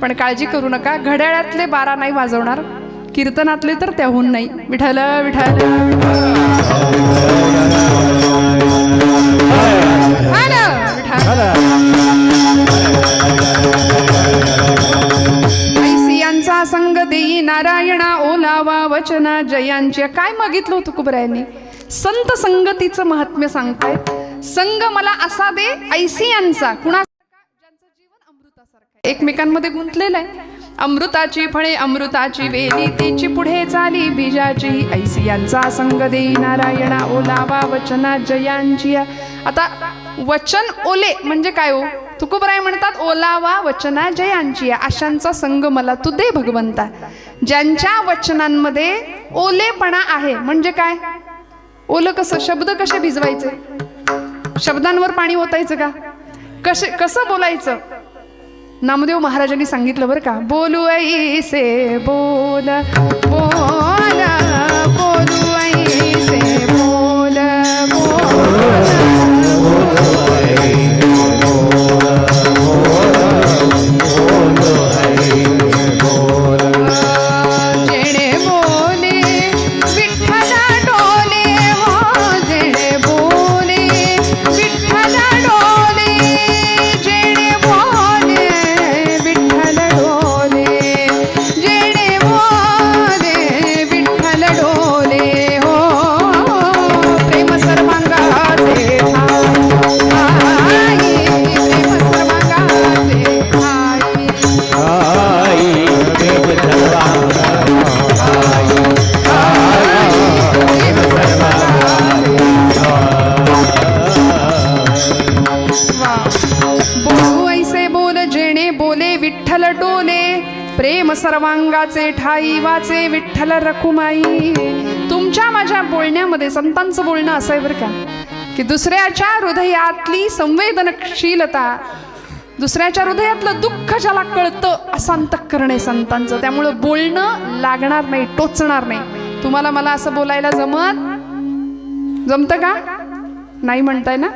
पण काळजी करू नका, घड्याळातले 12 नाही वाजवणार, कीर्तनातले तर त्याहून नाही. विठ्ठल विठ्ठल ऐसियांचा संग देई नारायणा ओलावा वचना जयांची. काय मागितलं होतं तुकोबरायांनी? संत संगतीचं महात्म्य सांगतायत. संग मला असा दे ऐसियांचा, कुणा ज्यांचं जीवन अमृतासारखं एकमेकांमध्ये गुंतलेलं आहे. अमृताची फळे अमृताची वेली, तिची पुढे चाली बीजाची. ऐसियांचा संग देई नारायणा ओलावा वचना जयांची. आता वचन ओले म्हणजे काय हो? तुकोबराय म्हणतात ओलावा वचना जयांची. अशांचा संग मला तू दे भगवंता, ज्यांच्या वचनांमध्ये ओलेपणा आहे. म्हणजे काय? ओलं कसं? शब्द कसे भिजवायचे? शब्दांवर पाणी ओतायचं का? कसं बोलायचं? नामदेव महाराजांनी सांगितलं बरं का, बोलू ऐसे बोल बोल बोलू ऐसे बोल सर्वांगाचे ठाई वाचे विठ्ठल रखुमाई. तुमच्या माझ्या बोलण्यामध्ये संतांचं बोलणं असं आहे बरं का, की दुसऱ्याच्या हृदयातली संवेदनशीलता, दुसऱ्याच्या हृदयातलं दुःख ज्याला कळतं असं अंतःकरण आहे संतांचं. त्यामुळं बोलणं लागणार नाही, टोचणार नाही. तुम्हाला मला असं बोलायला जमतं का? नाही म्हणताय ना?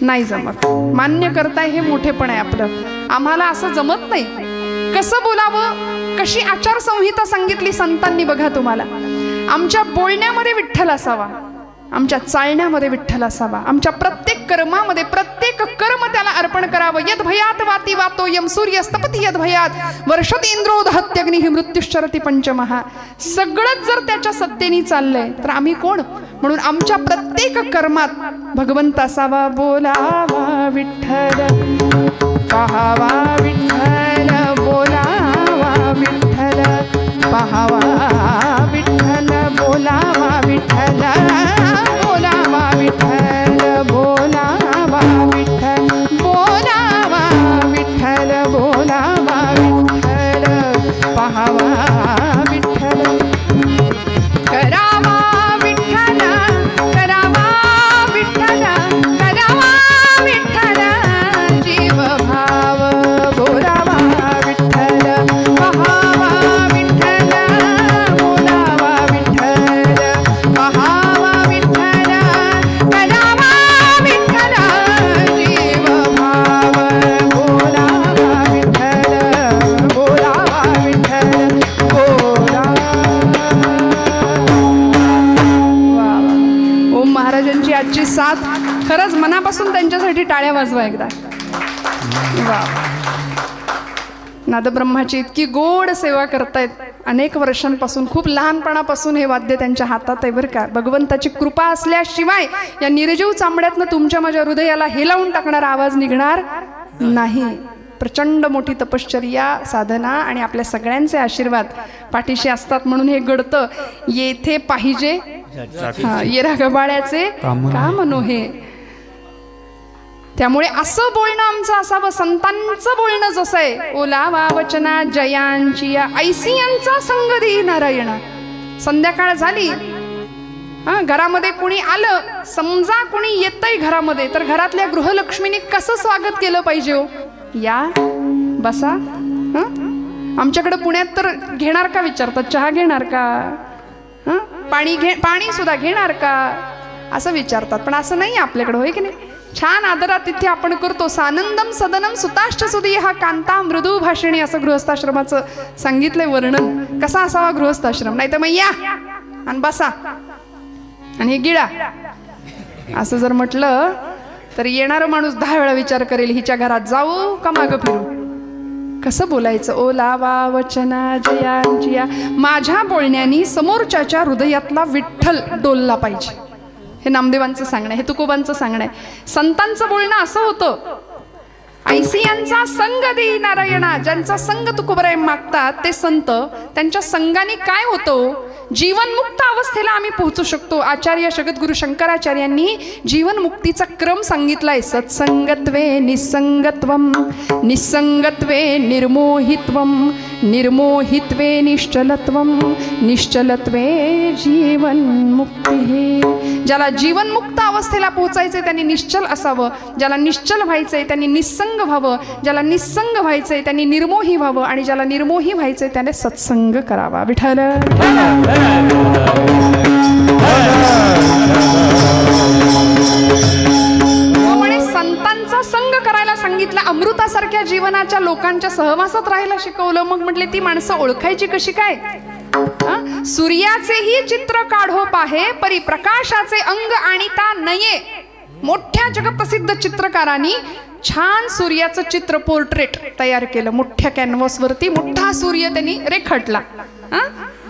नाही जमत. मान्य करताय हे मोठेपण आहे आपलं. आम्हाला असं जमत नाही. कसं बोलावं, कशी आचारसंहिता सांगितली संतांनी बघा तुम्हाला. आमच्या बोलण्यामध्ये विठ्ठल असावा, आमच्या चालण्यामध्ये विठ्ठल असावा, आमच्या प्रत्येक कर्मामध्ये प्रत्येक कर्म त्याला अर्पण करावं. यद भयात वाती वातो यम सूर्यस्तपती यद भयात वर्षत इंद्रो दहत्यग्निः मृत्युश्चरति पंचमहा. सगळंच जर त्याच्या सत्तेने चाललंय तर आम्ही कोण? म्हणून आमच्या प्रत्येक कर्मात भगवंत असावा. बोलावा विठ्ठल पाहावा विठ्ठल, बोलावा विठ्ठल पाहावा विठ्ठल, बोलावा विठ्ठल बोलावा विठ्ठल, बोलावा विठ्ठल बोलावा विठ्ठल, बोलावा विठ्ठल पाहावा विठ्ठल. करावा विठ्ठल करावा विठ्ठल करावा विठ्ठल, जीव भाव बोलावा विठ्ठल पाहावा विठ्ठल, बोलावा विठ्ठल पाहावा विठ्ठल करावा विठ्ठल, जीव भाव बोलावा विठ्ठल, बोलावा विठ्ठल ओम महाराजांची आजची साथ खरंच मनापासून त्यांच्यासाठी टाळ्या वाजवा एकदा. वा, नादब्रह्माची इतकी गोड सेवा करतायत अनेक वर्षांपासून. खूप लहानपणापासून हे वाद्य त्यांच्या हातात आहे बरं का. भगवंताची कृपा असल्याशिवाय या निर्जीव चांबड्यातनं तुमच्या माझ्या हृदयाला हेलावून टाकणारा आवाज निघणार नाही. प्रचंड मोठी तपश्चर्या साधना आणि आपल्या सगळ्यांचे आशीर्वाद पाठीशी असतात म्हणून हे घडतं. येथे पाहिजे येरा गबाळ्याचे काम नोहे. त्यामुळे असं बोलणं आमचं असावं. संतांचं बोलणं जसं आहे, ओलावा वचना जयांची ऐसियांचा संग देई नारायणा. संध्याकाळ झाली, घरामध्ये कुणी आलं, समजा कुणी येतंय घरामध्ये, तर घरातल्या गृहलक्ष्मीने कसं स्वागत केलं पाहिजे हो? या बसा. आमच्याकडे पुण्यात तर घेणार का विचारतात, चहा घेणार का, पाणी सुद्धा घेणार का, असं विचारतात. पण असं नाही आपल्याकडे, होय की नाही? छान आदरातिथ्य आपण करतो. सानंदम सदनम सुताश्च सुदी हा कांता मृदू भाषिणी, असं गृहस्थाश्रमाचं सांगितलंय वर्णन. कसा असावा गृहस्थाश्रम? नाही तर मग या आणि बसा आणि हे गिळा असं जर म्हटलं तर येणारा माणूस 10 वेळा विचार करेल, हिच्या घरात जाऊ का मागं फिरू. कसं बोलायचं? ओ लावा वचना जयांजिया. माझ्या बोलण्यानी समोरच्याच्या हृदयातला विठ्ठल डोलला पाहिजे. हे नामदेवांचं सांगणं आहे, हे तुकोबांचं सांगणं आहे. संतांचं बोलणं असं होतं, ऐसियांचा संग देई नारायणा. ज्यांचा संग तुकोबराय मागतात ते संत, त्यांच्या संगाने काय होतं? जीवनमुक्त अवस्थेला आम्ही पोहोचू शकतो. आचार्य जगद्गुरु शंकराचार्यांनी जीवनमुक्तीचा क्रम सांगितलाय. सत्संगत्वे निसंगत्वम, निसंगत्वे निर्मोहित्वम, निर्मोहित्वे निश्चलत्वम, निश्चलत्वे जीवनमुक्ती. ज्याला जीवनमुक्त अवस्थेला पोहोचायचंय त्यांनी निश्चल असावं, ज्याला निश्चल व्हायचंय त्यांनी निस्संग व्हावं, ज्याला निस्संग व्हायचंय त्यांनी निर्मोही व्हावं, आणि ज्याला निर्मोही व्हायचंय त्याने सत्संग करावा. विठ्ठल म्हणे संतांचा संग करायला सांगितलं. अमृतासारख्या जीवनाच्या लोकांच्या सहवासात राहायला शिकवलं. मग म्हटले ती माणसं ओळखायची कशी काय? सूर्याचेही चित्र काढो पाहे, परी प्रकाशाचे अंग आणिता नये. मोठ्या जगप्रसिद्ध चित्रकारांनी छान सूर्याचं चित्र, पोर्ट्रेट तयार केलं. मोठ्या कॅनव्हासवरती मोठा सूर्य त्यांनी रेखाटला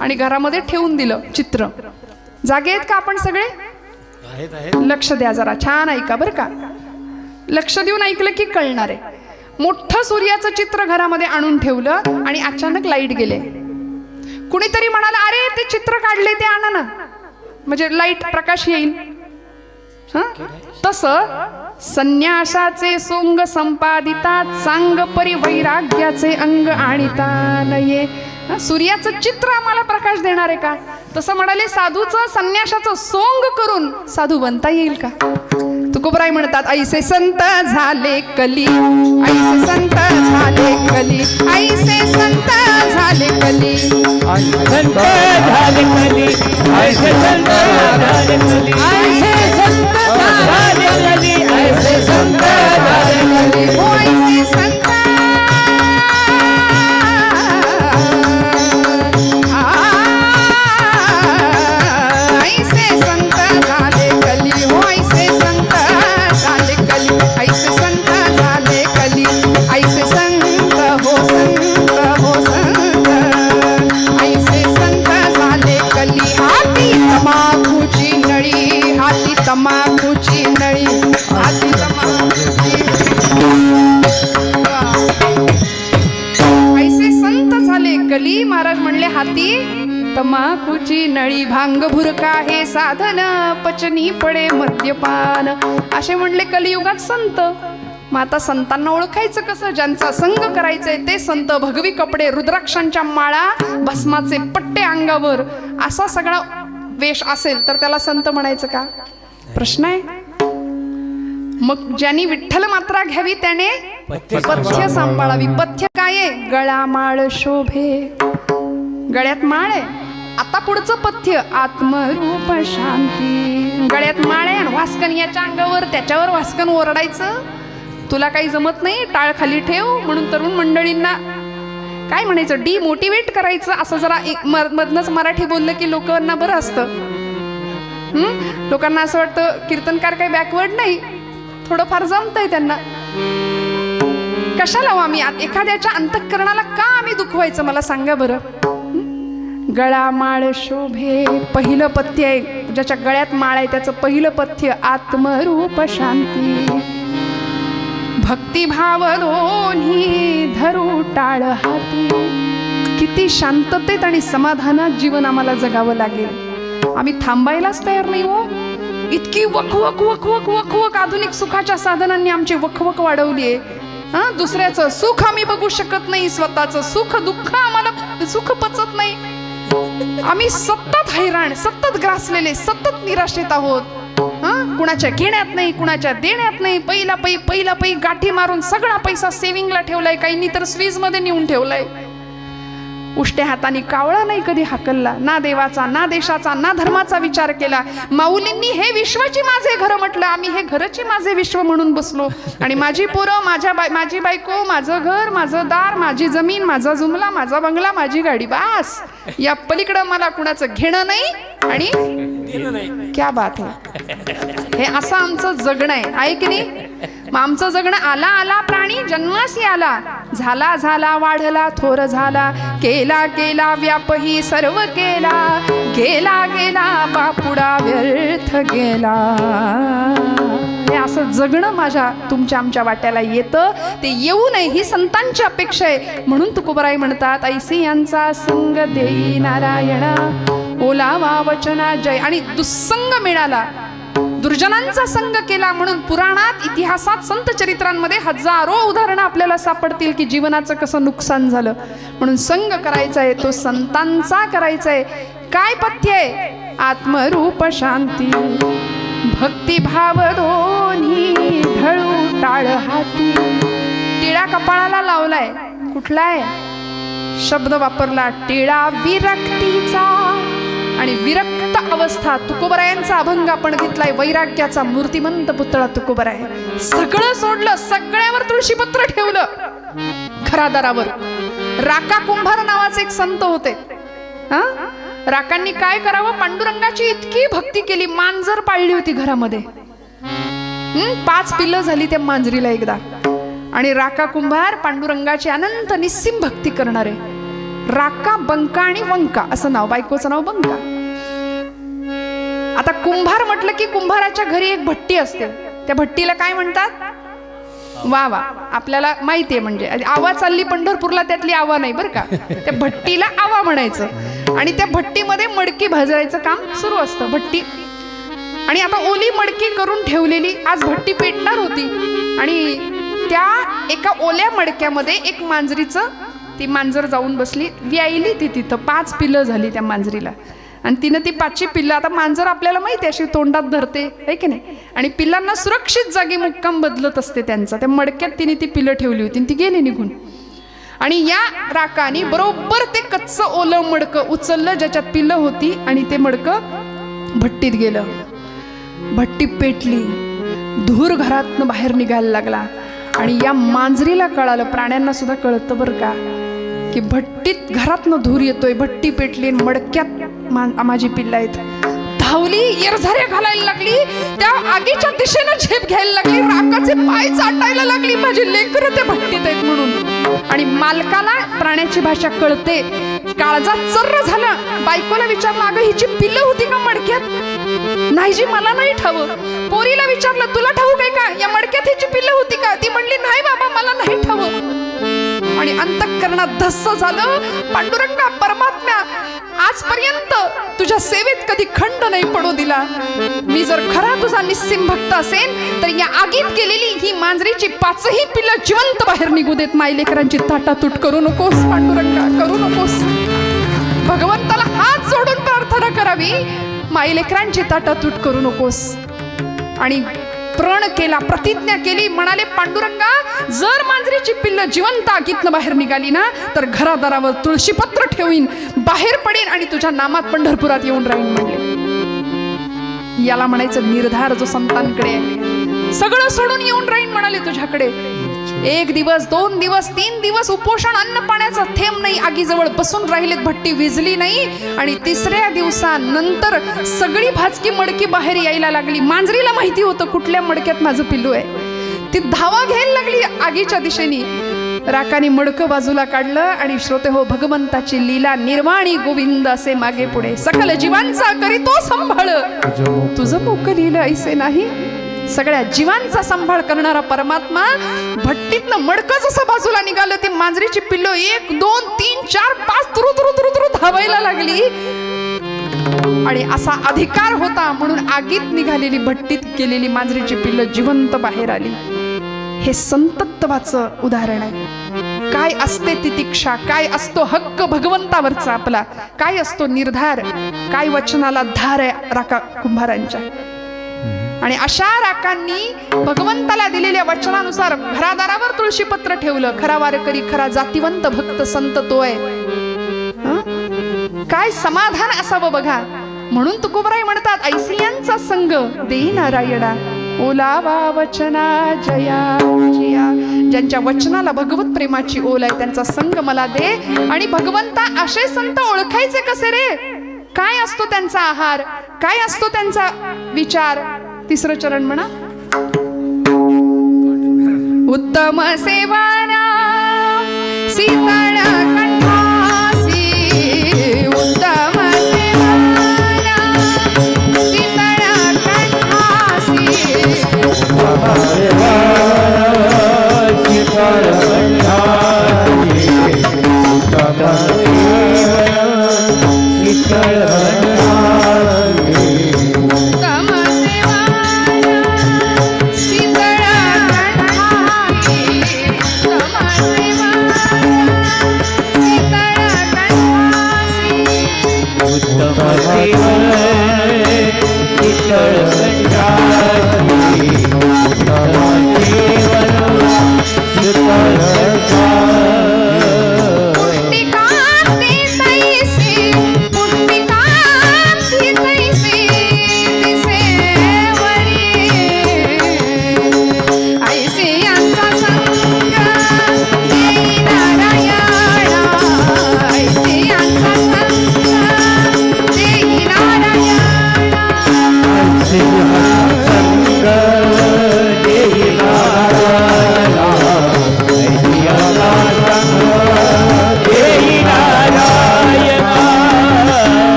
आणि घरामध्ये ठेवून दिलं चित्र. जागे आहेत का आपण सगळे? लक्ष द्या जरा, छान ऐका बरं का. लक्ष देऊन ऐकलं की कळणार आहे. मोठं सूर्याचं चित्र घरामध्ये आणून ठेवलं आणि अचानक लाईट गेले. कुणीतरी म्हणाला, अरे ते चित्र काढले ते आणा ना, म्हणजे लाईट प्रकाश येईल. तसं संन्यासाचे सोंग संपादिता, चांग परिवैराग्याचे अंग आणिता नये. सूर्याचं चित्र आम्हाला प्रकाश देणार आहे का? तसं म्हणाले साधूचं संन्यासाचं सोंग करून साधू बनता येईल का? तुकोबराय म्हणतात, ऐसे संत झाले कली, ऐसे संत झाले कली, ऐसे संत झाले कली, संत झाले कली, ऐसे संत झाले कली, ऐसे संत झाले कली, ऐसे संत झाले कली, हो ऐसे संत तमाखूची नळी, हाती तमाखूची. ऐसे संत झाले कली. महाराज म्हणले हाती तमाखूची नळी, भांग भुरका हे साधन, पचनी पडे मद्यपान. असे म्हणले कलियुगात संत. मग आता संतांना ओळखायचं कसं? ज्यांचा संग करायचंय ते संत. भगवी कपडे, रुद्राक्षांच्या माळा, भस्माचे पट्टे अंगावर, असा सगळा वेश असेल तर त्याला संत म्हणायचं का? प्रश्न आहे. मग ज्यांनी विठ्ठल मात्रा घ्यावी त्याने पथ्य सांभाळावी. पथ्य काय आहे? गळा माळ शोभे. गळ्यात माळ आहे. आता पुढचं पथ्य आत्मरूप शांती. गळ्यात माळ आहे आणि वास्कन याच्या अंगावर, त्याच्यावर वास्कन ओरडायचं. तुला काही जमत नाही, टाळ खाली ठेव म्हणून तरुण मंडळींना काय म्हणायचं, डिमोटिवेट करायचं. असं जरा मधनच मराठी बोललं की लोकांना बरं असतं. लोकांना असं वाटतं कीर्तनकार काही बॅकवर्ड नाही, थोडंफार जमतंय त्यांना. कशाला आम्ही एखाद्याच्या अंतःकरणाला का आम्ही दुखवायचं? मला सांगा बरं. गळा माळ शोभे, पहिलं पथ्य आहे. ज्याच्या गळ्यात माळ आहे त्याचं पहिलं पथ्य आत्मरूप शांती. भक्तिभाव दोन्ही धरू टाळ हाती. किती शांततेत आणि समाधानात जीवन आम्हाला जगावं लागेल. आम्ही थांबायलाच तयार नाही हो. इतकी वखवक वखवक वखवक आधुनिक सुखाच्या साधनांनी आमची वखवक वाढवली आहे. दुसऱ्याचं सुख आम्ही बघू शकत नाही, स्वतःचं सुख दुःख आम्हाला सुख पचत नाही. आम्ही सतत हैराण, सतत ग्रासलेले, सतत निराशेत आहोत. कुणाच्या घेण्यात नाही, कुणाच्या देण्यात नाही. पहिला पै गाठी मारून सगळा पैसा सेव्हिंगला ठेवलाय, काहींनी तर स्वीज मध्ये नेऊन ठेवलाय. उष्ट्या हाताने कावळा नाही कधी हाकलला, ना देवाचा ना देशाचा ना धर्माचा विचार केला. माऊलींनी हे विश्वाची माझे घर म्हटलं, आम्ही हे घरची माझे विश्व म्हणून बसलो. आणि माझी पोरं, माझी बायको, माझं घर, माझं दार, माझी जमीन, माझा जुमला, माझा बंगला, माझी गाडी, बास. या पलीकडं मला कुणाचं घेणं नाही आणि क्या बात आहे. हे असं आमचं जगणं आहे की नाही. मग आमचं जगणं आला आला प्राणी जन्मासी आला, झाला झाला वाढला थोर झाला, केला केला व्यापही सर्व केला, गेला गेला बापुडा व्यर्थ गेला. हे असं जगणं माझ्या तुमच्या आमच्या वाट्याला येतं, ते येऊ नये ही संतांची अपेक्षा आहे. म्हणून तुकोबराई म्हणतात, ऐसी यांचा संग देई नारायणा, ओलावा वचना जय. आणि दुस्संग मिळाला, दुर्जनांचा संग केला म्हणून पुराणात इतिहासात संत चरित्रांमध्ये हजारो उदाहरणं आपल्याला सापडतील की जीवनाचं कसं नुकसान झालं. म्हणून संग करायचा आहे तो संतांचा करायचा आहे. काय पथ्य आहे? आत्मरूप शांती भक्तिभाव दोन्ही ढळू टाळ हाती. टिळा कपाळाला लावलाय, कुठला आहे शब्द वापरला? टिळा विरक्तीचा. आणि विरक्त अवस्था, तुकोबरायांचा अभंग आपण घेतलाय, वैराग्याचा मूर्तिमंत पुतळा तुकोबराय. सगळं सोडलं, सगळ्यावर तुळशीपत्र ठेवलं घरादारावर. राका कुंभार नावाचे एक संत होते. राकांनी काय करावं? पांडुरंगाची इतकी भक्ती केली, मांजर पाळली होती घरामध्ये. 5 पिल्लं झाली त्या मांजरीला एकदा. आणि राका कुंभार पांडुरंगाची अनंत निस्सीम भक्ती करणारे. राका, बंका आणि वंका असं नाव, बायकोचं नाव बंका. आता कुंभार म्हटलं की कुंभाराच्या घरी एक भट्टी असते. त्या भट्टीला काय म्हणतात? वा वा, आपल्याला माहिती आहे. म्हणजे आवा चालली पंढरपूरला, त्यातली आवा नाही बरं का. त्या भट्टीला आवा म्हणायचं. आणि त्या भट्टीमध्ये मडकी भाजायचं काम सुरू असतं. भट्टी आणि आता ओली मडकी करून ठेवलेली, आज भट्टी पेटणार होती. आणि त्या एका ओल्या मडक्यामध्ये एक मांजरीचं, ती मांजर जाऊन बसली, व्यायली ती तिथं. 5 पिल्लं झाली त्या मांजरीला. आणि तिनं ती 5ची पिल्लं, आता मांजर आपल्याला माहिती आहे अशी तोंडात धरते आहे की नाही. आणि पिल्लांना सुरक्षित जागी मुक्काम बदलत असते त्यांचा. त्या मडक्यात तिने ती पिल्लं ठेवली होती आणि ती गेली निघून. आणि या राकाने बरोबर ते कच्चं ओलं मडकं उचललं ज्याच्यात पिल्लं होती, आणि ते मडकं भट्टीत गेलं. भट्टी पेटली, धूर घरातनं बाहेर निघायला लागला. आणि या मांजरीला कळालं, प्राण्यांना सुद्धा कळतं बरं का, की भट्टीत घरातनं धूर येतोय, भट्टी पेटली, मडक्यात माझी पिल्लं आहेत. धावली, येरझाऱ्या घालायला लागली, त्या आगीच्या दिशेनं झेप घ्यायला लागली, राकाचे पाय चाटायला लागली, माझी लेकरं त्या भट्टीत आहेत म्हणून. आणि मालकाला प्राण्याची भाषा कळते, काळजा चर्र झालं. बायकोला विचारलं, अगं हिची पिल्लं होती का मडक्यात? नाही जी, मला नाही ठावं. पोरीला विचारलं, तुला ठाऊक आहे का या मडक्यात हिची पिल्लं होती का? ती म्हणली, नाही बाबा, मला नाही ठावं. आणि अंतःकरणात धस्स झालं. पांडुरंगा, परमात्म्या, आजपर्यंत तुझ्या सेवेत कधी खंड नाही पडू दिला. मी जर खरा तुझा निस्सीम भक्त असेल तर या आगीत गेलेली ही मांजरीची 5ही पिल्लं जिवंत बाहेर निघू देत. मायलेकरांची ताटातूट करू नकोस पांडुरंगा, करू नकोस. भगवंताला हात जोडून प्रार्थना करावी, मायलेकरांची ताटातूट करू नकोस. आणि प्रण केला, प्रतिज्ञा केली, म्हणाले, पांडुरंगा, जर मांजरीची पिल्लं जिवंत आगीतनं बाहेर निघाली ना तर घरादारावर तुळशीपत्र ठेवीन, बाहेर पडेन आणि तुझ्या नामात पंढरपुरात येऊन राहीन म्हणले. याला म्हणायचं निर्धार जो संतांकडे आहे. सगळं सोडून येऊन राहीन म्हणाले तुझ्याकडे. 1 दिवस, 2 दिवस, 3 दिवस उपोषण, अन्न पाण्याचा थेंब नाही, आगीजवळ बसून राहिलेत, भट्टी विझली नाही. आणि 3ऱ्या दिवसानंतर सगळी भाजकी मडकी बाहेर यायला लागली. मांजरीला माहिती होतं कुठल्या मडक्यात माझं पिल्लू आहे. ती धावा घ्यायला लागली आगीच्या दिशेने. राकाने मडकं बाजूला काढलं आणि श्रोते हो, भगवंताची लीला निर्वाणी गोविंद असे मागे पुढे, सकल जीवांचा करीतो सांभाळ, तुझं मोक लिहिलं ऐसे नाही. सगळ्या जीवांचा सांभाळ करणारा परमात्मा भट्टीतनं मडकं जसं बाजूला निघालं, ती मांजरीची पिल्लं 1, 2, 3, 4, 5 तुरु तुरु तुरु तुरु धावायला लागली. आणि असा अधिकार होता म्हणून आगीत निघालेली, भट्टीत गेलेली मांजरीची पिल्लं जिवंत बाहेर आली. हे संतत्वाचं उदाहरण आहे. काय असते तितिक्षा, काय असतो हक्क भगवंतावरचा आपला, काय असतो निर्धार, काय वचनाला धार आहे राका कुंभारांच्या. आणि अशा राकांनी भगवंताला दिलेल्या वचनानुसार घरादारावर तुळशीपत्र ठेवलं. खरा वारकरी, खरा जातिवंत भक्त संत तो आहे. काय समाधान असावं बघा. म्हणून तुकोबराय म्हणतात ऐसियांचा संग देई नारायणा ओलावा वचना जया जिया. ज्यांच्या वचनाला भगवत प्रेमाची ओल आहे त्यांचा संग मला दे. आणि भगवंता असे संत ओळखायचे कसे रे? काय असतो त्यांचा आहार, काय असतो त्यांचा विचार? तिसरं चरण म्हणा. उत्तम सेवाना शीतळ कंठासी.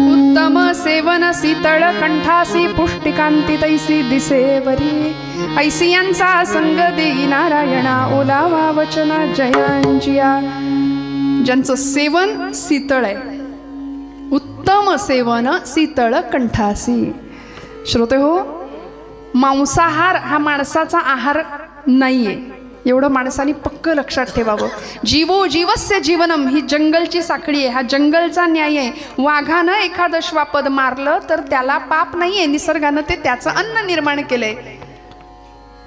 उत्तम सेवाना शीतळ कंठासी. पुष्टिकांती तैसी दिसेवरी. ऐसियांचा संग देई नारायणा ओलावा वचना जयांजिया. ज्यांचं सेवन शीतळ आहे, उत्तम सेवन शीतळ कंठासी. श्रोते हो, मांसाहार हा माणसाचा आहार नाहीये, एवढं माणसाने पक्क लक्षात ठेवावं. जीवो जीवस्य जीवनम ही जंगलची साखळी आहे, हा जंगलचा न्याय आहे. वाघानं एखादं श्वापद मारलं तर त्याला पाप नाहीये, निसर्गानं ते त्याचं अन्न निर्माण केलंय.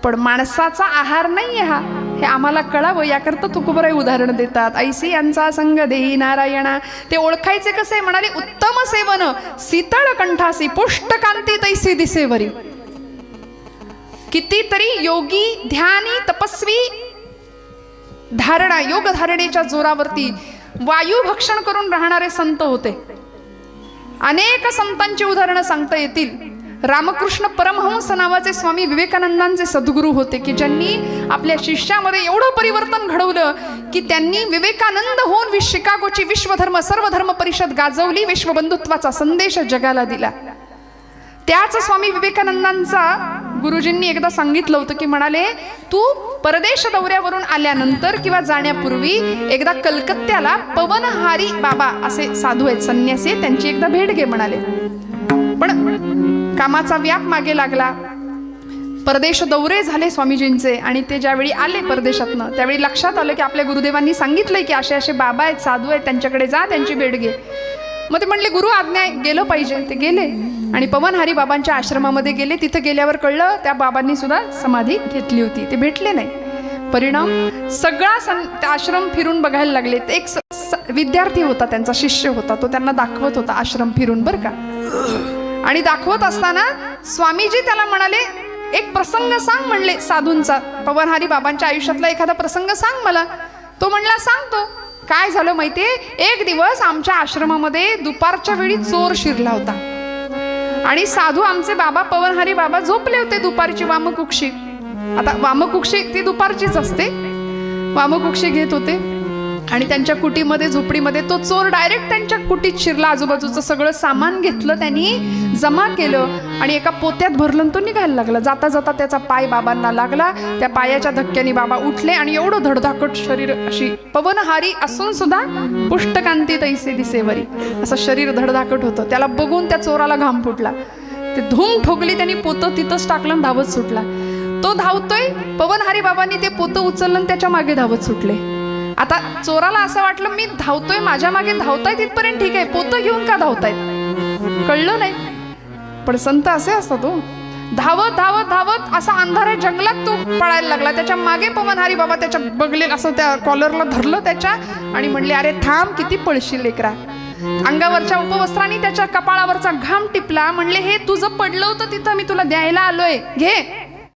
पण माणसाचा आहार नाहीये हा, हे आम्हाला कळावं याकरता तुकोबराय उदाहरण देतात. ऐसी यांचा संग देई नारायणा. ते ओळखायचे कसे? म्हणाले उत्तम सेवन शीतळ कंठासी पुष्टकांती तैसी दिसेवरी. कितीतरी योगी ध्यानी तपस्वी धारणा योग धारणेच्या जोरावरती वायू भक्षण करून राहणारे संत होते. अनेक संतांची उदाहरणं सांगता येतील. रामकृष्ण परमहंस नावाचे स्वामी विवेकानंदांचे सद्गुरू होते की ज्यांनी आपल्या शिष्यामध्ये एवढं परिवर्तन घडवलं की त्यांनी विवेकानंद होऊन शिकागोची विश्वधर्म सर्वधर्म परिषद गाजवली, विश्वबंधुत्वाचा संदेश जगाला दिला. त्याच स्वामी विवेकानंदांचा गुरुजींनी एकदा सांगितलं होतं की म्हणाले तू परदेश दौऱ्यावरून आल्यानंतर किंवा जाण्यापूर्वी एकदा कलकत्त्याला पवनहारी बाबा असे साधू आहेत, संन्यासी, त्यांची एकदा भेट घे म्हणाले. पण कामाचा व्याप मागे लागला, परदेश दौरे झाले स्वामीजींचे आणि ते ज्यावेळी आले परदेशातनं त्यावेळी लक्षात आलं की आपल्या गुरुदेवांनी सांगितलंय की असे असे बाबा आहेत, साधू आहेत, त्यांच्याकडे जा, त्यांची भेट घे. मग ते म्हणले गुरु आज्ञा गेलं पाहिजे. ते गेले आणि पवनहारी बाबांच्या आश्रमामध्ये गेले. तिथं गेल्यावर कळलं त्या बाबांनी सुद्धा समाधी घेतली होती, ते भेटले नाही. परिणाम सगळा आश्रम फिरून बघायला लागले. एक विद्यार्थी होता, त्यांचा शिष्य होता, तो त्यांना दाखवत होता आश्रम फिरून बरं का. आणि दाखवत असताना स्वामीजी त्याला म्हणाले एक प्रसंग सांग म्हणले साधूंचा, पवनहारी बाबांच्या आयुष्यातला एखादा प्रसंग सांग मला. तो म्हणला सांगतो. काय झालं माहितीये, एक दिवस आमच्या आश्रमामध्ये दुपारच्या वेळी चोर शिरला होता आणि साधू आमचे बाबा पवनहारी बाबा झोपले होते दुपारची वामकुक्षी. आता वामकुक्षी ती दुपारचीच असते, वामकुक्षी घेत होते आणि त्यांच्या कुटीमध्ये झोपडीमध्ये तो चोर डायरेक्ट त्यांच्या कुटीत शिरला. आजूबाजूचं सगळं सामान घेतलं त्यांनी, जमा केलं आणि एका पोत्यात भरलं तो निघायला लागला. जाता जाता त्याचा पाय बाबांना लागला. त्या पायाच्या धक्क्याने बाबा उठले आणि एवढं धडधाकट शरीर, अशी पवनहारी असून सुद्धा पुष्टकांती तैसे दिसेवरी असं शरीर धडधाकट होतं. त्याला बघून त्या चोराला घाम फुटला. ते धूम ठोकली, त्यांनी पोतं तिथंच टाकलं आणि धावत सुटला. तो धावतोय, पवनहारी बाबांनी ते पोतं उचललं आणि त्याच्या मागे धावत सुटले. आता चोराला असं वाटलं मी धावतोय, माझ्या मागे धावताय तिथपर्यंत ठीक आहे, पोतं घेऊन का धावतायत कळलं नाही. पण संत असे असतात हो, धावत धावत धावत असा अंधाऱ्या जंगलात तो पळायला लागला. त्याच्या मागे पवनहारी बाबा त्याच्या बगलेला असं त्या कॉलरला धरलं त्याच्या आणि म्हणले, अरे थांब, किती पळशील लेकरा. अंगावरच्या उपवस्त्राने त्याच्या कपाळावरचा घाम टिपला. म्हणले, हे तुझं पडलं होतं तिथं, मी तुला द्यायला आलोय, घे.